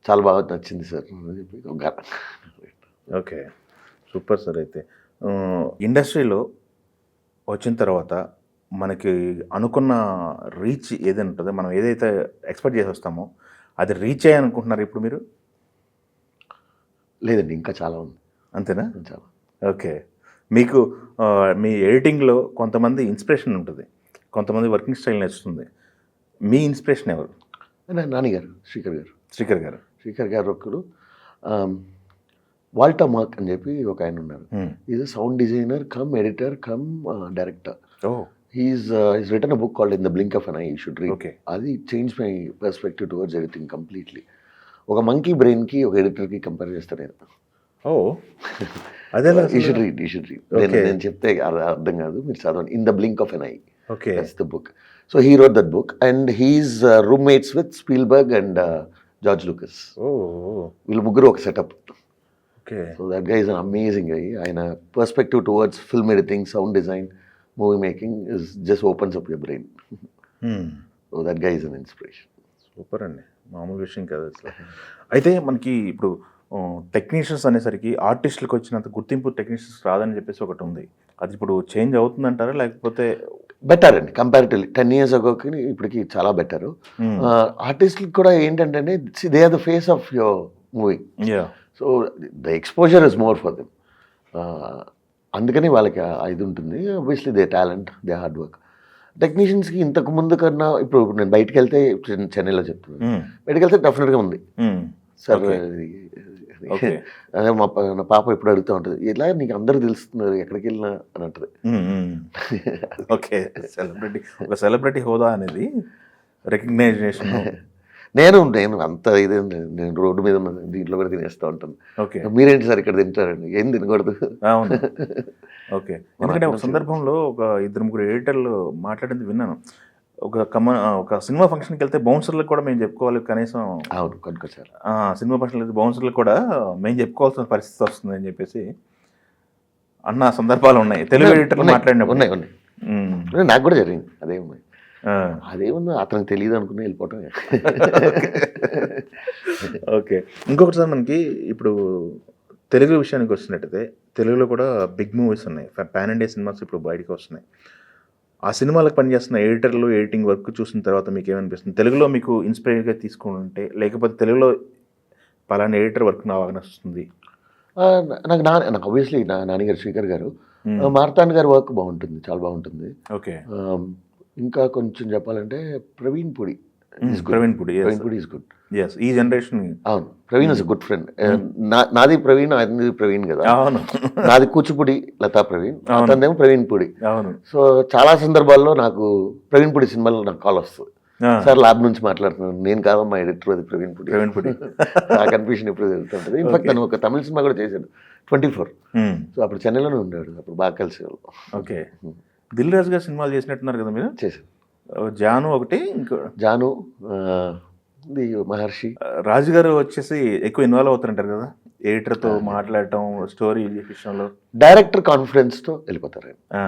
చాలా బాగా నచ్చింది సార్ అని చెప్పి. Okay, super sir. అయితే ఇండస్ట్రీలో వచ్చిన తర్వాత మనకి అనుకున్న రీచ్ ఏదైనా ఉంటుందో, మనం ఏదైతే ఎక్స్పెక్ట్ చేసి వస్తామో అది రీచ్ అయ్యాలనుకుంటున్నారు ఇప్పుడు మీరు? లేదండి, ఇంకా చాలా ఉంది. అంతేనా? చాలా. ఓకే, మీకు మీ ఎడిటింగ్లో కొంతమంది ఇన్స్పిరేషన్ ఉంటుంది, కొంతమంది వర్కింగ్ స్టైల్ నచ్చుతుంది. మీ ఇన్స్పిరేషన్ ఎవరు? నానిగారు, శ్రీకర్ గారు ఒకరు. వాల్టర్ మార్క్ అని చెప్పి ఒక ఆయన ఉన్నారు. Is a sound designer cum editor cum director. He's written a book called in the blink of an eye, you should read. అది change my perspective towards editing completely. ఒక మంకీ బ్రెయిన్కి ఒక ఎడిటర్కి compare చేస్తాను నేను. అదే యూ షుడ్ రీడ్. నేను చెప్తే అర్థం కాదు, మీరు చదవండి. In the blink of an eye, that's the book. So he wrote that book and he is roommates with Spielberg and George Lucas. వీళ్ళు ముగ్గురు ఒక setup. So that guy is an amazing guy. ఆయన perspective towards film editing, sound design, movie making is just opens up your brain. So that guy is an inspiration. Super అండి, మామూలు విషయం కాదు అసలు. అయితే మనకి ఇప్పుడు టెక్నీషియన్స్ అనేసరికి ఆర్టిస్టులకు వచ్చినంత గుర్తింపు టెక్నీషియన్స్ రాదని చెప్పేసి ఒకటి ఉంది. అది ఇప్పుడు చేంజ్ అవుతుందంటారా, లేకపోతే? బెటర్ అండి, కంపారిటివ్లీ 10 years agoకి ఇప్పటికి చాలా బెటరు. ఆర్టిస్ట్కి కూడా ఏంటంటే they are the face of your movie. So the exposure is more for them. అందుకని వాళ్ళకి ఇది ఉంటుంది. Obviously they talent, they hard work. టెక్నీషియన్స్కి ఇంతకు ముందు కన్నా ఇప్పుడు నేను బయటకు వెళ్తే, చెన్నైలో చెప్తున్నాను, బయటకు వెళ్తే డెఫినెట్గా ఉంది సార్. అదే నా పాప ఇప్పుడు అడుగుతూ ఉంటుంది, ఇలా నీకు అందరూ తెలుస్తున్నారు ఎక్కడికి వెళ్ళినా అని అంటది. ఓకే, సెలబ్రిటీ హోదా అనేది రికగ్నైజేషన్. నేను అంత ఇదే, నేను రోడ్డు మీద దీంట్లో కూడా తినేస్తూ ఉంటాను. ఓకే, మీరేంటి సార్ ఇక్కడ తింటారండి, ఏం తినకూడదు. అవును, ఓకే. ఎందుకంటే ఒక సందర్భంలో ఒక 2-3 ఎడిటర్లు మాట్లాడింది విన్నాను. ఒక సినిమా ఫంక్షన్కి వెళ్తే బౌన్సర్లకు కూడా మేము చెప్పుకోవాలి కనీసం. అవును, కొనుక్కొచ్చారు. సినిమా ఫంక్షన్లు అయితే బౌన్సర్లకు కూడా మేము చెప్పుకోవాల్సిన పరిస్థితి వస్తుంది అని చెప్పేసి అన్న సందర్భాలు ఉన్నాయి తెలుగు ఎడిటర్లు మాట్లాడినప్పుడు. ఉన్నాయి ఉన్నాయి ఉమ్. నాకు కూడా జరిగింది అదేముంది. ఆ, అదేముంది అతనికి తెలియదు అనుకుని వెళ్ళిపోవటం. ఓకే. ఇంకొకటి సార్, మనకి ఇప్పుడు తెలుగు విషయానికి వస్తున్నట్టయితే తెలుగులో కూడా బిగ్ మూవీస్ ఉన్నాయి, పాన్ ఇండియా సినిమాస్ ఇప్పుడు బయటకు వస్తున్నాయి. ఆ సినిమాలకు పనిచేస్తున్న ఎడిటర్లు ఎడిటింగ్ వర్క్ చూసిన తర్వాత మీకు ఏమనిపిస్తుంది? తెలుగులో మీకు ఇన్స్పైర్గా తీసుకుంటే, లేకపోతే తెలుగులో పలానా ఎడిటర్ వర్క్ నాకు నచ్చుతుంది? నాకు ఆబ్వియస్లీ నాన్నగారు శ్రీకర్ గారు, మార్తాండ్ గారి వర్క్ బాగుంటుంది, చాలా బాగుంటుంది. ఓకే. ఇంకా కొంచెం చెప్పాలంటే ప్రవీణ్ పుడి ప్రవీణ్ పుడి ఈజ్ గుడ్. ఈ జనరేషన్. అవును, ప్రవీణ్ ఇస్ గుడ్ ఫ్రెండ్. నాది ప్రవీణ్, అది ప్రవీణ్ కదా. అవును. నాది కూచిపూడి లతా ప్రవీణ్, అతనిదేమో ప్రవీణ్ పుడి. అవును. సో చాలా సందర్భాల్లో నాకు ప్రవీణ్ పుడి సినిమాలో నాకు కాల్ వస్తుంది, సార్ ల్యాబ్ నుంచి మాట్లాడుతున్నాను, నేను కాదమ్మా ఎడిటర్, అది ప్రవీణ్ పుడి. ఆ కన్ఫ్యూషన్ ఎప్పుడు జరుగుతుంటుంది. ఇన్ఫాక్ట్ తను ఒక తమిళ సినిమా కూడా చేశాడు, 24. సో అప్పుడు చెన్నైలోనే ఉండేవాడు, అప్పుడు బాగా కలిసి ఓకే. దిల్ రాజు గారు సినిమాలు చేసినట్టున్నారు కదా మీరు? చేశాను. జాను ఒకటి, ఇంకో జాను, మహర్షి. రాజు గారు వచ్చేసి ఎక్కువ ఇన్వాల్వ్ అవుతారంటారు కదా ఎడిటర్తో మాట్లాడటం, స్టోరీ విషయంలో. డైరెక్టర్ కాన్ఫిడెన్స్తో వెళ్ళిపోతారు ఆయన. ఆ,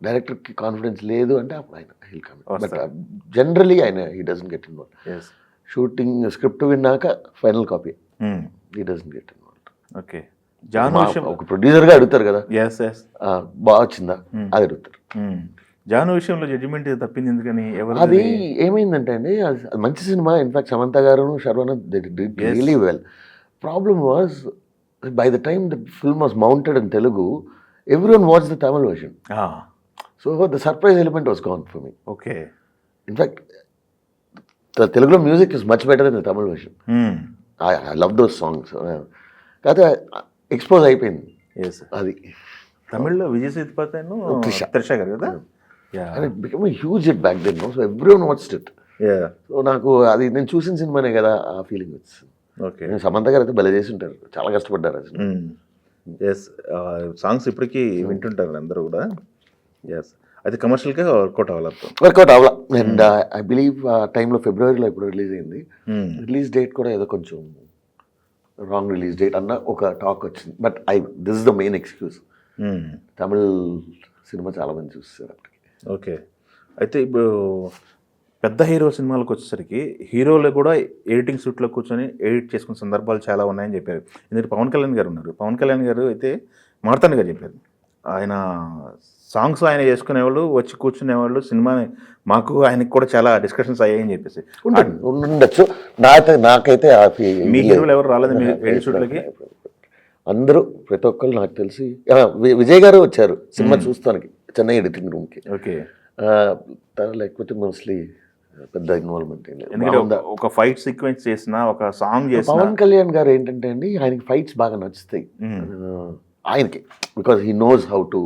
డైరెక్టర్కి కాన్ఫిడెన్స్ లేదు అంటే అప్పుడు ఆయన హిల్ కమ్. బట్ వస్తారు. జనరలీ ఆయన he doesn't get involve. yes. Shooting script విన్నాక final copy, Hmm. He doesn't get involve. Okay. Jaanu విషయం, ఒక ప్రొడ్యూసర్గా అడుగుతారు కదా, ఎస్ ఎస్, బాగా వచ్చిందా అది అడుగుతారు. జాను విషయంలో జడ్జిమెంట్ తప్పింది ఎందుకని? ఎవరు అది ఏమైందంటే అండి, అది మంచి cinema. In fact Samantha garu, Sharwanand did really well. Problem was by the time the film was mounted in Telugu, everyone watch the Tamil version. So the surprise element was gone for me. Okay. In fact తెలుగులో music is much better than the Tamil version. I love those songs. కాకపోతే expose అయిపోయింది yes. అది. తమిళ్లో విజయ్ సేతుపతి, త్రిష గారు కదా. And it become huge hit back then. So everyone watched it. So నాకు అది నేను చూసిన సినిమానే కదా, ఆ ఫీలింగ్ వచ్చింది. ఓకే. సమంత గారు అయితే భలే చేసి ఉంటారు, చాలా కష్టపడ్డారు అసలు. ఎస్. సాంగ్స్ ఇప్పటికీ వింటుంటారు అందరూ కూడా. ఎస్. అది కమర్షియల్గా వర్కౌట్ అవ్వాలి. వర్కౌట్ అవ్వాల. అండ్ ఐ బిలీవ్ ఆ టైంలో ఫిబ్రవరిలో ఇప్పుడు రిలీజ్ అయింది. రిలీజ్ డేట్ కూడా ఏదో కొంచెం రాంగ్ రిలీజ్ డేట్ అన్న ఒక టాక్ వచ్చింది. But this is the main excuse. Tamil cinema చాలా మంది చూస్తారు అప్పటికి. ఓకే. అయితే ఇప్పుడు పెద్ద హీరో సినిమాలకు వచ్చేసరికి హీరోలు కూడా ఎడిటింగ్ సూట్లో కూర్చొని ఎడిట్ చేసుకునే సందర్భాలు చాలా ఉన్నాయని చెప్పారు. ఎందుకంటే పవన్ కళ్యాణ్ గారు ఉన్నారు. పవన్ కళ్యాణ్ గారు అయితే మార్తాండ్ గారు చెప్పారు, ఆయన సాంగ్స్ ఆయన చేసుకునేవాళ్ళు, వచ్చి కూర్చునేవాళ్ళు, సినిమా మాకు ఆయనకి కూడా చాలా డిస్కషన్స్ అయ్యాయని చెప్పేసి. ఉండొచ్చు. నాకైతే మీ హీరోలు ఎవరు రాలేదు మీ ఎడిట్ షూట్లకి? అందరూ, ప్రతి ఒక్కరు నాకు తెలిసి విజయ్ గారు వచ్చారు సినిమా చూస్తానికి చెన్నై ఎడిటింగ్ రూమ్కి. ఓకే. లేకపోతే మోస్ట్లీ పెద్ద ఇన్వాల్వ్మెంట్ ఏం లేదు. ఎందుకంటే ఒక ఫైట్ సీక్వెన్స్ చేసినా, ఒక సాంగ్ చేసినా. పవన్ కళ్యాణ్ గారు ఏంటంటే అండి, ఆయనకి ఫైట్స్ బాగా నచ్చుతాయి ఆయనకి, because he knows how to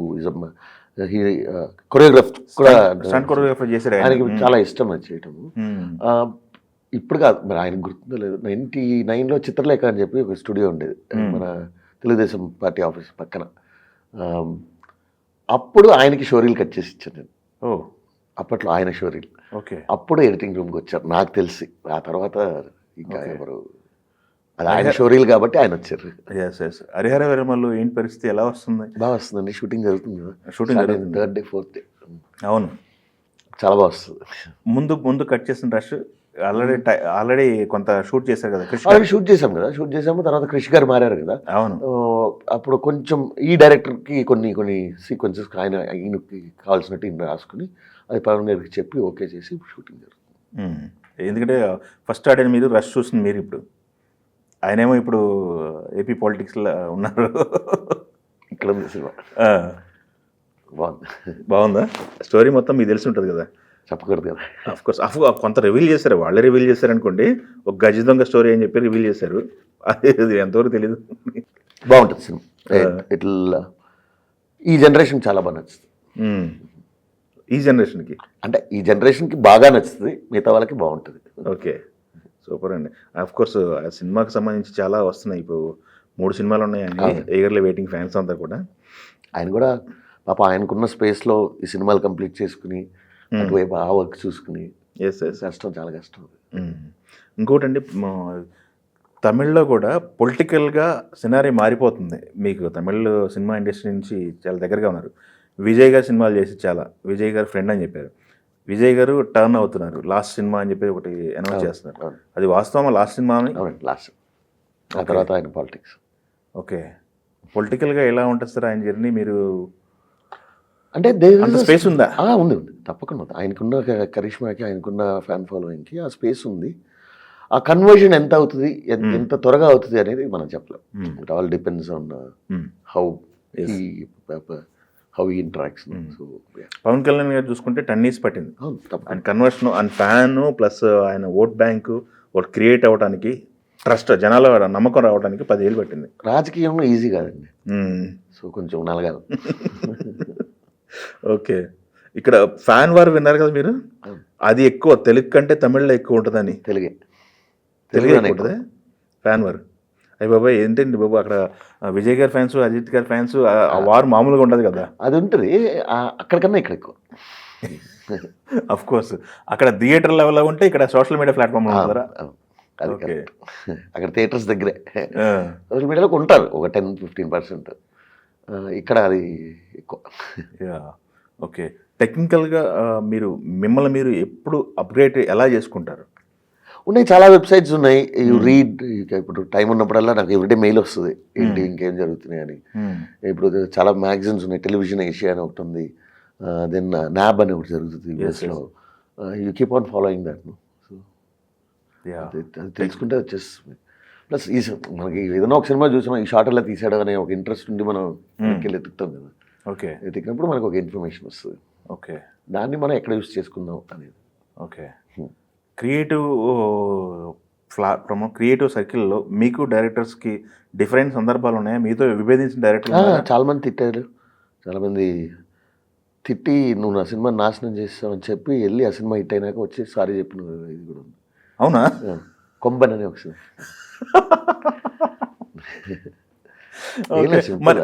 choreograph కూడా. స్టంట్ కొరియోగ్రాఫర్ చేశారు ఆయనకి చాలా ఇష్టం అది చేయటము. ఇప్పుడు కాదు మరి, ఆయనకు గుర్తుందో లేదు, 99లో చిత్రలేఖ అని చెప్పి ఒక స్టూడియో ఉండేది మన తెలుగుదేశం పార్టీ ఆఫీస్ పక్కన. అప్పుడు ఆయనకి షోరీలు కట్ చేసి ఇచ్చాను నేను. అప్పట్లో ఆయన షోరీలు. ఓకే. అప్పుడు ఎడిటింగ్ రూమ్కి వచ్చారు నాకు తెలిసి. ఆ తర్వాత ఇంకా ఎవరు, అది ఆయన షోరీలు కాబట్టి ఆయన వచ్చారు. Yes yes. హరిహర వీరమల్లు ఏంటి పరిస్థితి, ఎలా వస్తుంది? బాగా వస్తుందండి, షూటింగ్ జరుగుతుంది కదా. షూటింగ్ జరుగుతుంది, 3rd డే 4th డే. అవును, చాలా బాగా వస్తుంది. ముందు కట్ చేసిన రష్ ఆల్రెడీ కొంత షూట్ చేశారు కదా. ఆల్రెడీ షూట్ చేసాము. తర్వాత క్రిష్ గారు మారారు కదా. అవును. అప్పుడు కొంచెం ఈ డైరెక్టర్కి కొన్ని సీక్వెన్సెస్ ఆయనకి కావాల్సినట్టు ఈయన రాసుకుని అది పవన్ గారికి చెప్పి ఓకే చేసి షూటింగ్ జరుగుతుంది. ఎందుకంటే ఫస్ట్ ఆడిన మీరు, రష్ చూసింది మీరు. ఇప్పుడు ఆయనేమో ఇప్పుడు ఏపీ పాలిటిక్స్లో ఉన్నారు. ఇక్కడ ఉంది సినిమా. బాగుందా స్టోరీ? మొత్తం మీకు తెలిసి ఉంటుంది కదా. చెప్పకూడదు కదా. అఫ్కోర్స్ కొంత రివీల్ చేశారు, వాళ్ళే రివీల్ చేశారు అనుకోండి. ఒక గజ దొంగ స్టోరీ అని చెప్పి రివీల్ చేశారు. అది ఎంతవరకు తెలీదు. బాగుంటుంది సినిమా. ఇట్లా ఈ జనరేషన్ చాలా బాగా నచ్చుతుంది. ఈ జనరేషన్కి అంటే ఈ జనరేషన్కి బాగా నచ్చుతుంది, మిగతా వాళ్ళకి బాగుంటుంది. ఓకే, సూపర్ అండి. అఫ్కోర్స్ ఆ సినిమాకి సంబంధించి చాలా వస్తున్నాయి. ఇప్పుడు 3 సినిమాలు ఉన్నాయి, ఈగర్లీ వెయిటింగ్ ఫ్యాన్స్ అంతా కూడా. ఆయన కూడా పాప ఆయనకున్న స్పేస్లో ఈ సినిమాలు కంప్లీట్ చేసుకుని అటువైపు ఆ వర్క్ చూసుకుని ఎస్ ఎస్. కష్టం, చాలా కష్టం. ఇంకోటి అండి, తమిళ్లో కూడా పొలిటికల్గా సినారీ మారిపోతుంది. మీకు తమిళ్ సినిమా ఇండస్ట్రీ నుంచి చాలా దగ్గరగా ఉన్నారు. విజయ్ గారు సినిమాలు చేసి చాలా, విజయ్ గారు ఫ్రెండ్ అని చెప్పారు. విజయ్ గారు టర్న్ అవుతున్నారు లాస్ట్ సినిమా అని చెప్పి ఒకటి అనౌన్స్ చేస్తున్నారు. అవును. అది వాస్తవమా లాస్ట్ సినిమా అని? అవునండి, లాస్ట్. ఆ తర్వాత ఆయన పాలిటిక్స్. ఓకే, పొలిటికల్గా ఎలా ఉంటుంది సార్ ఆయన జర్నీ? మీరు అంటే అంత స్పేస్ ఉందా? ఉంది, తప్పకుండా ఉంది. ఆయనకున్న కరిష్మాకి, ఆయనకున్న ఫ్యాన్ ఫాలోయింగ్కి ఆ స్పేస్ ఉంది. ఆ కన్వర్జన్ ఎంత అవుతుంది, ఎంత త్వరగా అవుతుంది అనేది మనం చెప్పలేం. It all depends on how he interacts. So Pawan Kalyan గారు చూసుకుంటే 10 years పట్టింది తప్పకుండా. ఆయన కన్వర్షన్, ఆయన ఫ్యాన్ ప్లస్ ఆయన ఓట్ బ్యాంకు ఒకటి క్రియేట్ అవ్వడానికి, ట్రస్ట్ జనాల నమ్మకం రావడానికి 10 years పట్టింది. రాజకీయంలో ఈజీ కాదండి, సో కొంచెం నలగాలి. ఓకే, ఇక్కడ ఫ్యాన్ వార్ విన్నారు కదా మీరు, అది ఎక్కువ తెలుగు కంటే తమిళ్లో ఎక్కువ ఉంటుందని. తెలుగే తెలుగు ఉంటుంది ఫ్యాన్ వార్. అయ్యి బాబాయ్ ఏంటండి బాబు, అక్కడ విజయ్ గారి ఫ్యాన్స్, అజిత్ గారి ఫ్యాన్స్, ఆ వార్ మామూలుగా ఉండదు కదా. అది ఉంటుంది, అక్కడికన్నా ఇక్కడ ఎక్కువ. అఫ్ కోర్స్, అక్కడ థియేటర్ లెవెల్లో ఉంటే ఇక్కడ సోషల్ మీడియా ప్లాట్ఫామ్ ఉంటారా? అది ఓకే. correct. అక్కడ థియేటర్స్ దగ్గరే, సోషల్ మీడియాలో ఉంటారు ఒక 10-15%. ఇక్కడ అది ఎక్కువ. ఓకే, టెక్నికల్గా మిమ్మల్ని మీరు ఎప్పుడు అప్గ్రేడ్ ఎలా చేసుకుంటారు? ఉన్నాయి, చాలా వెబ్సైట్స్ ఉన్నాయి. You read. ఇప్పుడు టైం ఉన్నప్పుడల్లా నాకు ఎవ్రీడే మెయిల్ వస్తుంది, ఏంటి ఇంకేం జరుగుతున్నాయి అని. ఇప్పుడు చాలా మ్యాగజైన్స్ ఉన్నాయి, టెలివిజన్ ఏషియా అని ఒకటి ఉంది, దెన్ నాబ్ అని ఒకటి జరుగుతుంది యూఎస్లో. You keep on following that. So అది తెలుసుకుంటే వచ్చేస్తుంది. ప్లస్ మనకి ఏదైనా ఒక సినిమా చూసినా ఈ షార్ట్ ఎలా తీసాడు అనే ఒక ఇంట్రెస్ట్ ఉండి మనం వెళ్ళి ఎత్తుకుతాం కదా. ఓకే, ఎత్తికినప్పుడు మనకు ఒక ఇన్ఫర్మేషన్ వస్తుంది. ఓకే, దాన్ని మనం ఎక్కడ యూస్ చేసుకుందాం అనేది. ఓకే. క్రియేటివ్ సర్కిల్లో మీకు డైరెక్టర్స్కి డిఫరెంట్ సందర్భాలు ఉన్నాయా? మీతో విభేదించిన డైరెక్టర్ చాలా మంది తిట్టారు, చాలామంది తిట్టి నువ్వు నా సినిమా నాశనం చేస్తావని చెప్పి వెళ్ళి ఆ సినిమా హిట్ అయినాక వచ్చి సారీ చెప్పిన ఇది కూడా ఉంది. అవునా? కొంబన్ అనే ఒక సినిమా.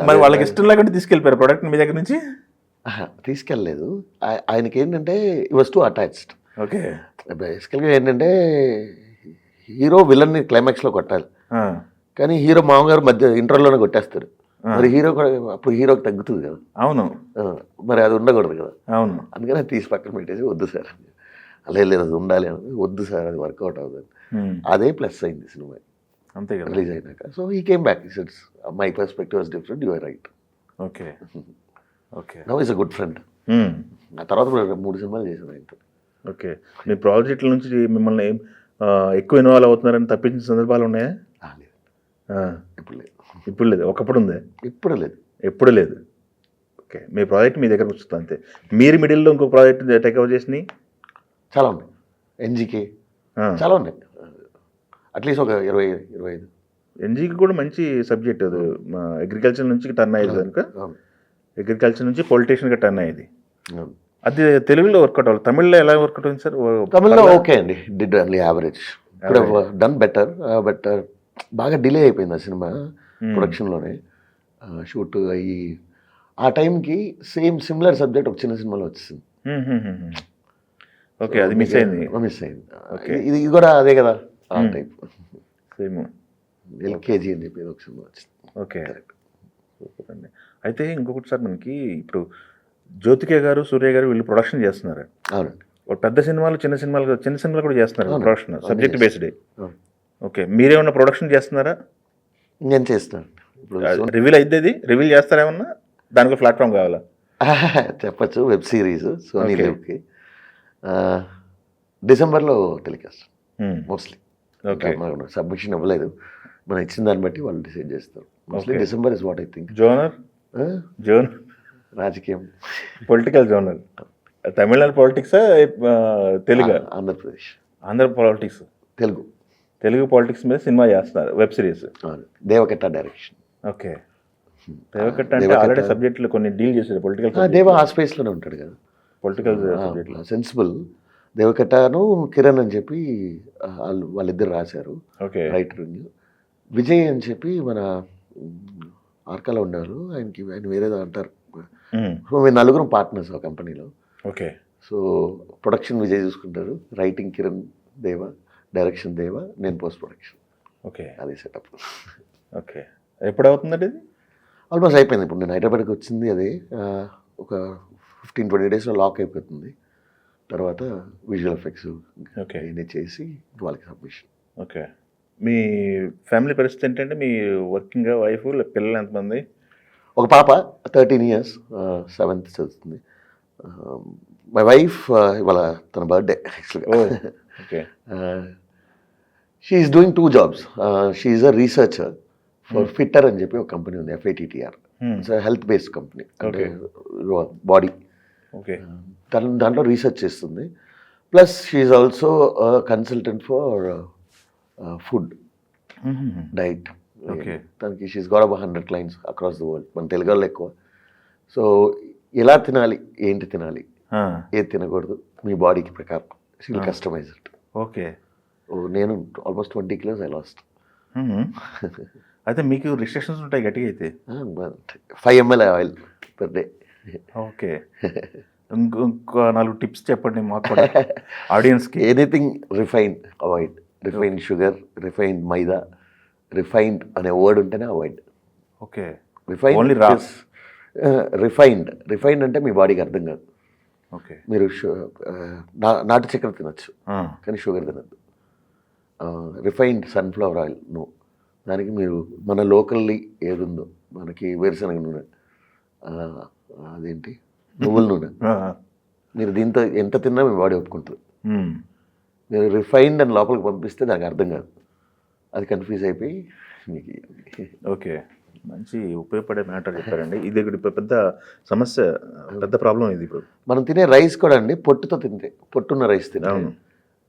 మరి వాళ్ళకి ఇష్టం లేకుండా తీసుకెళ్ళిపోయారు ప్రోడక్ట్ మీ దగ్గర నుంచి? తీసుకెళ్ళలేదు. ఆయనకి ఏంటంటే ఈ వాస్ టూ అటాచ్డ్. ఓకే, బేసికల్గా ఏంటంటే హీరో విలన్ని క్లైమాక్స్లో కొట్టాలి, కానీ హీరో మామగారు మధ్య ఇంటర్లోనే కొట్టేస్తాడు. మరి హీరో కూడా అప్పుడు హీరోకి తగ్గుతుంది కదా. అవును, మరి అది ఉండకూడదు కదా. అవును, అందుకని అది తీసి పక్కన పెట్టేసి వద్దు సార్, అలా లేదు అది ఉండాలి అని, వద్దు సార్ అది వర్కౌట్ అవుతుంది. అదే ప్లస్ అయింది సినిమా అంతే కదా రిలీజ్ అయినాక. So he came back, it's my perspective was different, you are right. Okay, okay. Now is a good friend. ఆ తర్వాత 3 సినిమాలు చేశాను ఆయనతో. ఓకే, మీ ప్రాజెక్టుల నుంచి మిమ్మల్ని ఎక్కువ ఇన్వాల్వ్ అవుతున్నారని తప్పించిన సందర్భాలు ఉన్నాయా? లేదు, ఇప్పుడు లేదు. ఇప్పుడు లేదు, ఒకప్పుడు ఉంది? ఇప్పుడు లేదు, ఎప్పుడు లేదు. ఓకే, మీ ప్రాజెక్ట్ మీ దగ్గరకు వస్తుంది అంతే. మీరు మిడిల్లో ఇంకో ప్రాజెక్ట్ టేక్ఓవర్ చేసినాయి చాలా ఉన్నాయి. ఎన్జీకే చాలా ఉన్నాయి, అట్లీస్ట్ ఒక 20-25. ఎన్జీకి కూడా మంచి సబ్జెక్ట్ అది. అగ్రికల్చర్ నుంచి టర్న్ అయ్యేది కనుక, అగ్రికల్చర్ నుంచి పొలిటీషియన్గా టర్న్ అయ్యేది. అది తెలుగులో వర్కౌట్ అవ్వాలి, తమిళ్లో ఎలా వర్కౌట్ అయింది సార్? తమిళ్లో ఓకే అండి, డిడ్ ఓన్లీ యావరేజ్. ఇప్పుడు డన్ బెటర్, బట్ బాగా డిలే అయిపోయింది ఆ సినిమా ప్రొడక్షన్లోనే. షూట్ అయ్యి ఆ టైంకి సిమిలర్ సబ్జెక్ట్ ఒక చిన్న సినిమాలో వచ్చింది. ఓకే, అది మిస్ అయింది. ఇది కూడా అదే కదా, ఆ టైప్ సేమ్ ఎల్కేజీ అని చెప్పి ఒక సినిమా వచ్చింది. ఓకే, సూపర్ అండి. అయితే ఇంకొకటి సార్, మనకి ఇప్పుడు జ్యోతిక గారు, సూర్య గారు వీళ్ళు ప్రొడక్షన్ చేస్తున్నారు. అవునండి, ఒక పెద్ద సినిమాలు, చిన్న సినిమాలు కూడా చేస్తున్నారు ప్రొడక్షన్, సబ్జెక్ట్ బేస్డ్. ఓకే, మీరేమన్నా ప్రొడక్షన్ చేస్తున్నారా? నేను చేస్తున్నాను. ఇప్పుడు రివీల్ అయితే రివీల్ చేస్తారేమన్నా? దానికి ప్లాట్ఫామ్ కావాలా? చెప్పచ్చు, వెబ్ సిరీస్ సోనీ లివ్కి డిసెంబర్లో టెలికాస్ట్ మోస్ట్లీ. ఓకే, సబ్మిషన్ ఇవ్వలేదు, మనం ఇచ్చిన దాన్ని బట్టి వాళ్ళు డిసైడ్ చేస్తారు. Mostly December is what I think. Genre రాజకీయం, పొలిటికల్ జోనర్, తమిళనాడు పాలిటిక్సా తెలుగు? ఆంధ్ర పాలిటిక్స్, తెలుగు పాలిటిక్స్ మీద సినిమా చేస్తున్నారు, web series. Deva Katta direction. Okay, Deva Katta అంటే ఆల్రెడీ సబ్జెక్టులు కొన్ని డీల్ చేశారు పొలిటికల్. దేవ ఆ స్పేస్లోనే ఉంటాడు కదా, పొలిటికల్ సెన్సిబుల్. దేవకట్టను కిరణ్ అని చెప్పి వాళ్ళిద్దరు రాశారు. Okay, writer. విజయ్ అని చెప్పి మన ఆర్కాలో ఉండేవారు, ఆయన వేరేదో అంటారు. సో మేము 4 పార్ట్నర్స్ ఆ కంపెనీలో. ఓకే, సో ప్రొడక్షన్ విజయ్ చూసుకుంటారు, రైటింగ్ కిరణ్ దేవ, డైరెక్షన్ దేవ, నేను పోస్ట్ ప్రొడక్షన్. ఓకే అది సెటప్. ఓకే. ఎప్పుడు అవుతుందండి ఇది? ఆల్మోస్ట్ అయిపోయింది. ఇప్పుడు నేను హైదరాబాద్కి వచ్చింది అదే ఒక 15-20 డేస్లో లాక్ అయిపోతుంది. తర్వాత విజువల్ ఎఫెక్ట్స్ ఓకే. ఇవన్నీ చేసి వాళ్ళకి సబ్మిషన్. ఓకే. మీ ఫ్యామిలీ పరిస్థితి ఏంటంటే, మీ వర్కింగ్ వైఫ్ పిల్లలు ఎంతమంది? ఒక పాప 13 years, 7th చదువుతుంది. మై వైఫ్ ఇవాళ తన బర్త్డే యాక్చువల్గా. Okay. She is doing 2 jobs. She is a researcher for Fittr అని చెప్పి ఒక కంపెనీ ఉంది, FITTR. It's health based company, అంటే బాడీ. ఓకే. దాంట్లో రీసెర్చ్ చేస్తుంది. Plus she is also consultant for food diet. Okay. తనకి she's got about 100 clients across the world. మన తెలుగు వాళ్ళు ఎక్కువ. సో ఎలా తినాలి, ఏంటి తినాలి, ఏది తినకూడదు, మీ బాడీకి ప్రకారం she will customise it. Okay. నేను ఆల్మోస్ట్ 20 kilos ఐ లాస్ట్. అయితే మీకు రిస్ట్రిక్షన్స్ ఉంటాయి గట్టిగా అయితే? 5 ml oil per day. Okay. ఇంకో 4 టిప్స్ చెప్పండి మాకు కూడా, ఆడియన్స్కి. Anything refined avoid. Refined sugar, refined maida, refined అనే వర్డ్ ఉంటేనే avoid. Okay. Refined only raw. Refined అంటే మీ బాడీకి అర్థం కాదు. ఓకే. మీరు నాటు చక్కెర తినచ్చు, కానీ షుగర్ తినద్దు. Refined sunflower oil no. దానికి మీరు మన లోకల్లీ ఏది ఉందో, మనకి వేరుశనగ నూనె, అదేంటి నువ్వుల నూనె, మీరు దీంతో ఎంత తిన్నా మీ బాడీ ఒప్పుకుంటుంది. మీరు రిఫైన్డ్ అని లోపలికి పంపిస్తే దానికి అర్థం కాదు, అది కన్ఫ్యూజ్ అయిపోయి మీకు. ఓకే. మంచి ఉపయోగపడే మ్యాటర్ చెప్పారండి. ఇది ఇప్పుడు పెద్ద సమస్య, పెద్ద ప్రాబ్లం ఇది. ఇప్పుడు మనం తినే రైస్ కూడా అండి, పొట్టుతో తింటే, పొట్టున్న రైస్ తింటే అవును.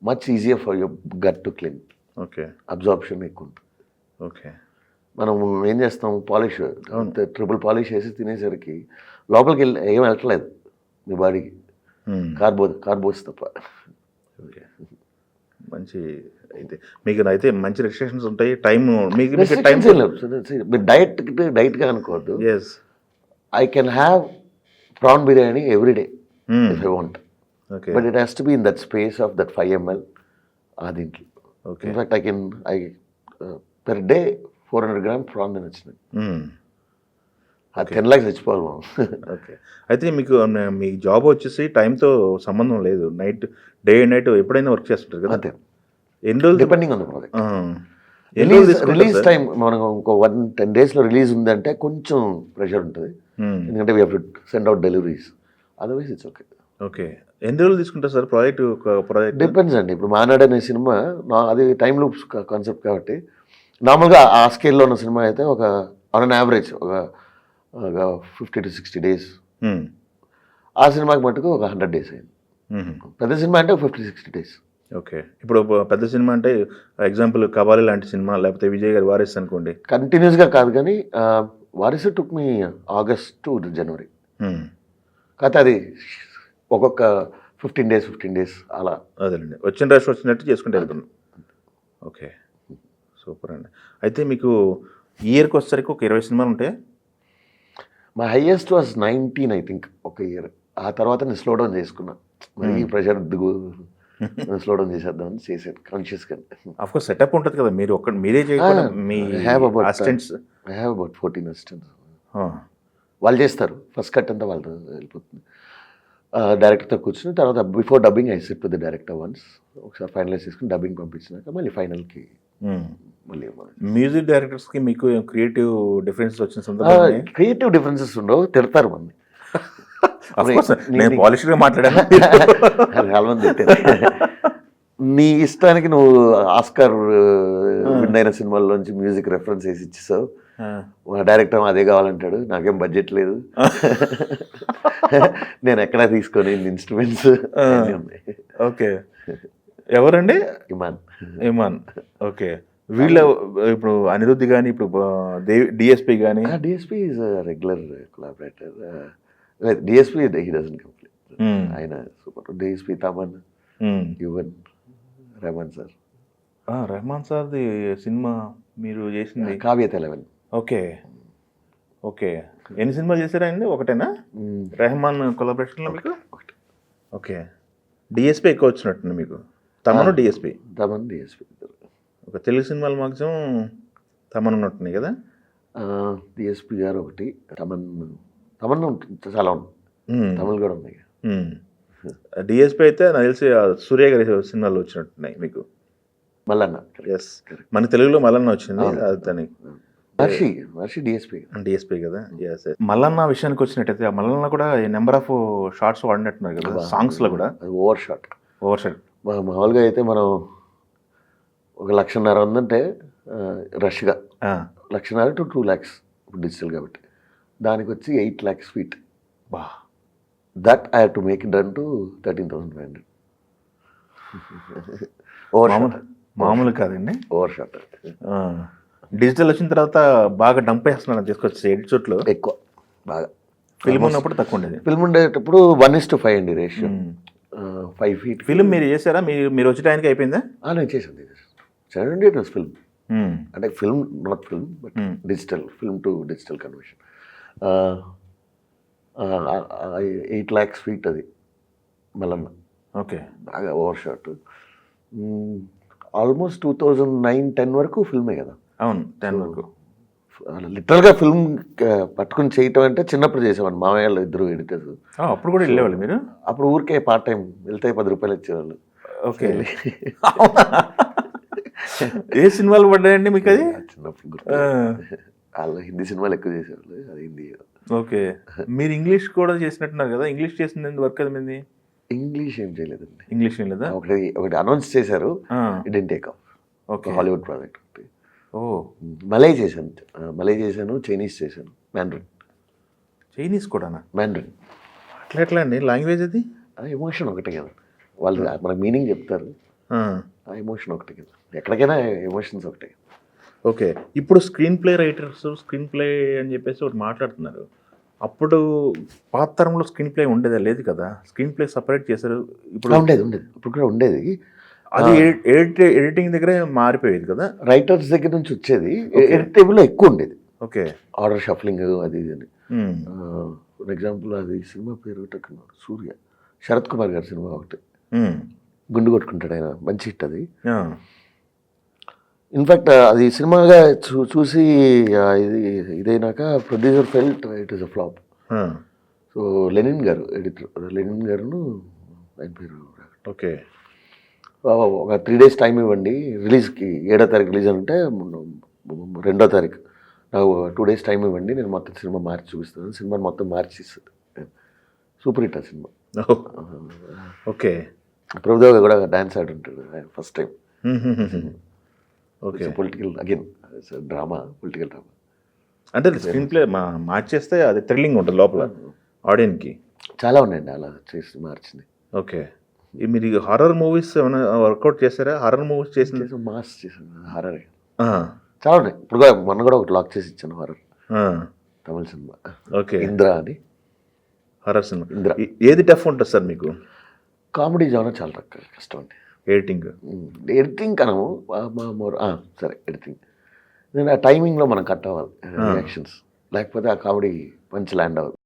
Much easier for your got to clean. Okay. Absorption ఎక్కువ ఉంటుంది. ఓకే. మనం ఏం చేస్తాం, పాలిష్, ట్రిపుల్ పాలిష్ వేసి తినేసరికి లోపలికి వెళ్ళి ఏం వెళ్ళట్లేదు మీ బాడీకి, కార్బోస్ తప్ప. ఓకే. మంచి అయితే మీకు అయితే మంచి రెస్ట్రిక్షన్స్ ఉంటాయి. టైం మీకు టైం మీరు డైట్గా అనుకోవద్దు. Yes. I can have prawn biryani every day if I want, okay. But it has to be in that space of that 5 ml ఆ దీంట్లో. Okay. In fact I per day 400 grams prawn తినొచ్చు. ఆ 10 lakhs తెచ్చిపోవాలి మనం. Okay. అయితే మీకు మీ job వచ్చేసి టైంతో సంబంధం లేదు, నైట్ డే నైట్ ఎప్పుడైనా వర్క్ చేస్తుంటారు కదా? అంతే, ఎన్ని రోజులు? Depending on the project. Release release time మనకు ఇంకో 1-10 daysలో రిలీజ్ ఉందంటే కొంచెం ప్రెషర్ ఉంటుంది, ఎందుకంటే we have to send out deliveries. Otherwise it's okay. Okay. ఎన్ని రోజులు తీసుకుంటారు సార్ ప్రాజెక్ట్? ఒక ప్రాజెక్ట్ డిపెండ్స్ అండి. ఇప్పుడు మానాడు అనే సినిమా అది టైం లూప్స్ కాన్సెప్ట్ కాబట్టి, నార్మల్గా ఆ స్కేల్లో ఉన్న సినిమా అయితే ఒక ఆన్ అన్ యావరేజ్ ఒక 50 to 60 days. ఆ సినిమాకి మటుకు ఒక 100 days అయింది. పెద్ద సినిమా అంటే 50-60 days. ఓకే. ఇప్పుడు పెద్ద సినిమా అంటే ఎగ్జాంపుల్ కబాలి లాంటి సినిమా, లేకపోతే విజయ్ గారి వారిస్ అనుకోండి, కంటిన్యూస్గా కాదు, కానీ warriors took me August to January. కాకపోతే అది ఒక్కొక్క 15 days అలా. అదేనండి, వచ్చిన రష్ వచ్చినట్టు చేసుకుంటే వెళ్తున్నాం. ఓకే. సూపర్ అండి. అయితే మీకు ఇయర్కి వచ్చేసరికి ఒక 20 సినిమాలు ఉంటాయి? My highest was 19 I think ఒక ఇయర్. ఆ తర్వాత నేను స్లో డౌన్ చేసుకున్నా, మరి ప్రెషర్ దిగు స్లో డౌన్ చేసేద్దామని చేసాను కాన్షియస్గా. ఆఫ్ కోర్స్ సెటప్ ఉంటుంది కదా, మీరు మీరే చేయకుండా మీ assistants? I have about 14 assistants. వాళ్ళు చేస్తారు, ఫస్ట్ కట్ అంతా వాళ్ళు వెళ్ళిపోతుంది. డైరెక్టర్తో కూర్చుని తర్వాత before dubbing I SIT with the director once, ఒకసారి ఫైనలైజ్ చేసుకుని డబ్బింగ్ పంపించినాక మళ్ళీ ఫైనల్కి మళ్ళీ. మ్యూజిక్ డైరెక్టర్స్కి మీకు క్రియేటివ్ డిఫరెన్సెస్ వచ్చిన సందర్భంగా? క్రియేటివ్ డిఫరెన్సెస్ ఉండవు, తిడతారు మంది. నేను పాలిష్గా మాట్లాడాను. చాలా మంది నీ ఇష్టానికి నువ్వు ఆస్కార్ విన్ అయిన సినిమాల్లోంచి మ్యూజిక్ రెఫరెన్స్ వేసి ఇచ్చేసావు, డైరెక్టర్ అదే కావాలంటాడు, నాకేం బడ్జెట్ లేదు, నేను ఎక్కడా తీసుకొని ఇన్స్ట్రుమెంట్స్. ఓకే. ఎవరండి? ఇమాన్. ఓకే. వీళ్ళ ఇప్పుడు అనిరుద్ధి కానీ, ఇప్పుడు డిఎస్పి కానీ? DSP is regular collaborator. DSP he doesn't complete, ఆయన super. DSP Thaman, Yuvan, Rahman sir. Rahman సార్ది సినిమా మీరు చేసింది కావ్యత 11. ఓకే. ఓకే. ఎన్ని సినిమాలు చేశారా అండి? ఒకటేనా రెహమాన్ కొలాబరేషన్లో మీకు? ఓకే. డిఎస్పీ ఎక్కువ వచ్చినట్టుంది మీకు. తమను డిఎస్పీ. తమన్ డిఎస్పీ. ఒక తెలుగు సినిమాలు మాక్సిమం తమన్ ఉన్నట్టున్నాయి కదా. డిఎస్పీ గారు ఒకటి, తమన్ ఉంటుంది, చాలా ఉంది, తమిళ్ కూడా ఉన్నాయి. డిఎస్పీ అయితే నాకు తెలిసి సూర్య గారి సినిమాలు వచ్చినట్టున్నాయి మీకు. మల్లన్న. ఎస్, మన తెలుగులో మల్లన్న వచ్చింది. దానికి మహర్షి డిఎస్పీ కదా. ఎస్. మల్లన్న విషయానికి వచ్చినట్టయితే ఆ మల్లన్న కూడా నెంబర్ ఆఫ్ షార్ట్స్ వాడినట్టున్నారు కదా సాంగ్స్ లో కూడా. అది ఓవర్ షాట్. మామూలుగా అయితే మనం 1,50,000 ఉందంటే రష్గా 1,50,000 to 2 lakhs ఇప్పుడు డిజిటల్ కాబట్టి. దానికి వచ్చి 8 lakhs feet. బా, that I have to make it done to 13,500. మామూలు కాదండి. Over shot. డిజిటల్ వచ్చిన తర్వాత బాగా డంప్ వేస్తున్నాను తీసుకొచ్చి ఎడిట్స్లో ఎక్కువ బాగా. ఫిల్మ్ ఉన్నప్పుడు తక్కువ ఉండేది. ఫిల్మ్ ఉండేటప్పుడు 1:5 అండి రేషియో. 5 feet. ఫిల్మ్ మీరు చేశారా? మీరు వచ్చే టైంకి అయిపోయిందా? నేను చేశాను. 700 ఫిల్మ్, అంటే film not film but digital, film to digital conversion. 8 lakhs feet అది మల్లన్న. ఓకే. బాగా ఓవర్ షాట్. ఆల్మోస్ట్ 2009-10 వరకు ఫిల్మే కదా. అవును, 10 వరకు. లిటరల్గా ఫిల్మ్ పట్టుకుని చేయటం అంటే చిన్నప్పుడు చేసేవాడు. మామయ్యలు 2 ఎడిటర్స్. అప్పుడు కూడా వెళ్ళేవాళ్ళు మీరు? అప్పుడు ఊరికే పార్ట్ టైం వెళ్తే 10 రూపాయలు ఇచ్చేవాళ్ళు. ఓకే. ఏ సినిమాలు పడ్డాయండి మీకు అది? చిన్నప్పుడు వాళ్ళు హిందీ సినిమాలు ఎక్కువ చేసేవాళ్ళు. అది హిందీ. ఓకే. మీరు ఇంగ్లీష్ కూడా చేసినట్టున్నారు కదా. ఇంగ్లీష్ చేసింది వర్క్ అది మీది? ఇంగ్లీష్ ఏం చేయలేదండి. ఇంగ్లీష్ ఏం లేదా? ఒకటి అనౌన్స్ చేశారు, it didn't take off. Okay. Hollywood project ఒకటి. ఓ. మలై చేశాను, చైనీస్ చేశాను, మ్యాండ్రిన్. చైనీస్ కూడానా? మ్యాండ్రిన్. ఎట్లా అండి లాంగ్వేజ్ అది? ఎమోషన్ ఒకటే కదా, వాళ్ళు మనకు మీనింగ్ చెప్తారు, ఆ ఎమోషన్ ఒకటే కదా, ఎక్కడికైనా ఎమోషన్స్ ఒకటే. ఓకే. ఇప్పుడు screen play writers screen play అని చెప్పేసి ఒకటి మాట్లాడుతున్నారు. అప్పుడు పాత తరంలో స్క్రీన్ ప్లే ఉండేదా? లేదు కదా, స్క్రీన్ ప్లే సపరేట్ చేశారు. ఇప్పుడు ఉండేది ఇప్పుడు కూడా ఉండేది. అది ఎడిటింగ్ దగ్గరే మారిపోయేది కదా, రైటర్స్ దగ్గర నుంచి వచ్చేది. ఎడిట్ టేబుల్లో ఎక్కువ ఉండేది. ఓకే. ఆర్డర్ షఫలింగ్ అది ఇది అని. ఫర్ ఎగ్జాంపుల్ అది సినిమా పేరు సూర్య, శరత్ కుమార్ గారి సినిమా ఒకటి, గుండు కొట్టుకుంటాడు ఆయన, మంచి హిట్ అది. ఇన్ఫ్యాక్ట్ అది సినిమాగా చూసి ఇదైనాక producer felt it is a flop. So Lenin garu editor, Lenin గారును ఆయన పేరు. ఓకే. ఒక 3 days టైం ఇవ్వండి రిలీజ్కి, 7వ తారీఖు రిలీజ్ అంటే 2వ తారీఖు, నాకు 2 days టైం ఇవ్వండి, నేను మొత్తం సినిమా మార్చి చూపిస్తాను. సినిమాని మొత్తం మార్చి ఇస్తుంది. సూపర్ హిట్ ఆ సినిమా. ఓకే. ప్రభుదేవ కూడా డాన్స్ ఆడుంటాడు first time. Okay. Political again drama, political drama. అంటే స్క్రీన్ ప్లే మార్చేస్తే అది థ్రిల్లింగ్ ఉంటుంది లోపల ఆడియన్కి. చాలా ఉన్నాయండి అలా చేసి మార్చింది. ఓకే. మీరు హారర్ మూవీస్ ఏమైనా వర్కౌట్ చేశారా? హారర్ మూవీస్ చేసిన మాస్ చేశాను. హారర్ చాలా ఉన్నాయి. ఇప్పుడు కూడా మొన్న కూడా ఒకటి లాక్ చేసి ఇచ్చాను హారర్, తమిళ సినిమా. ఓకే. ఇంద్ర అని హారర్ సినిమా. ఇంద్ర. ఏది టఫ్ ఉంటుంది సార్ మీకు? కామెడీ జానర్ చాలా కష్టం అండి. ఎడిటింగ్ కనము సరే ఎడిటింగ్, నేను ఆ టైమింగ్లో మనం కట్ అవ్వాలి రియాక్షన్స్, లేకపోతే ఆ కామెడీ మంచి ల్యాండ్ అవ్వదు.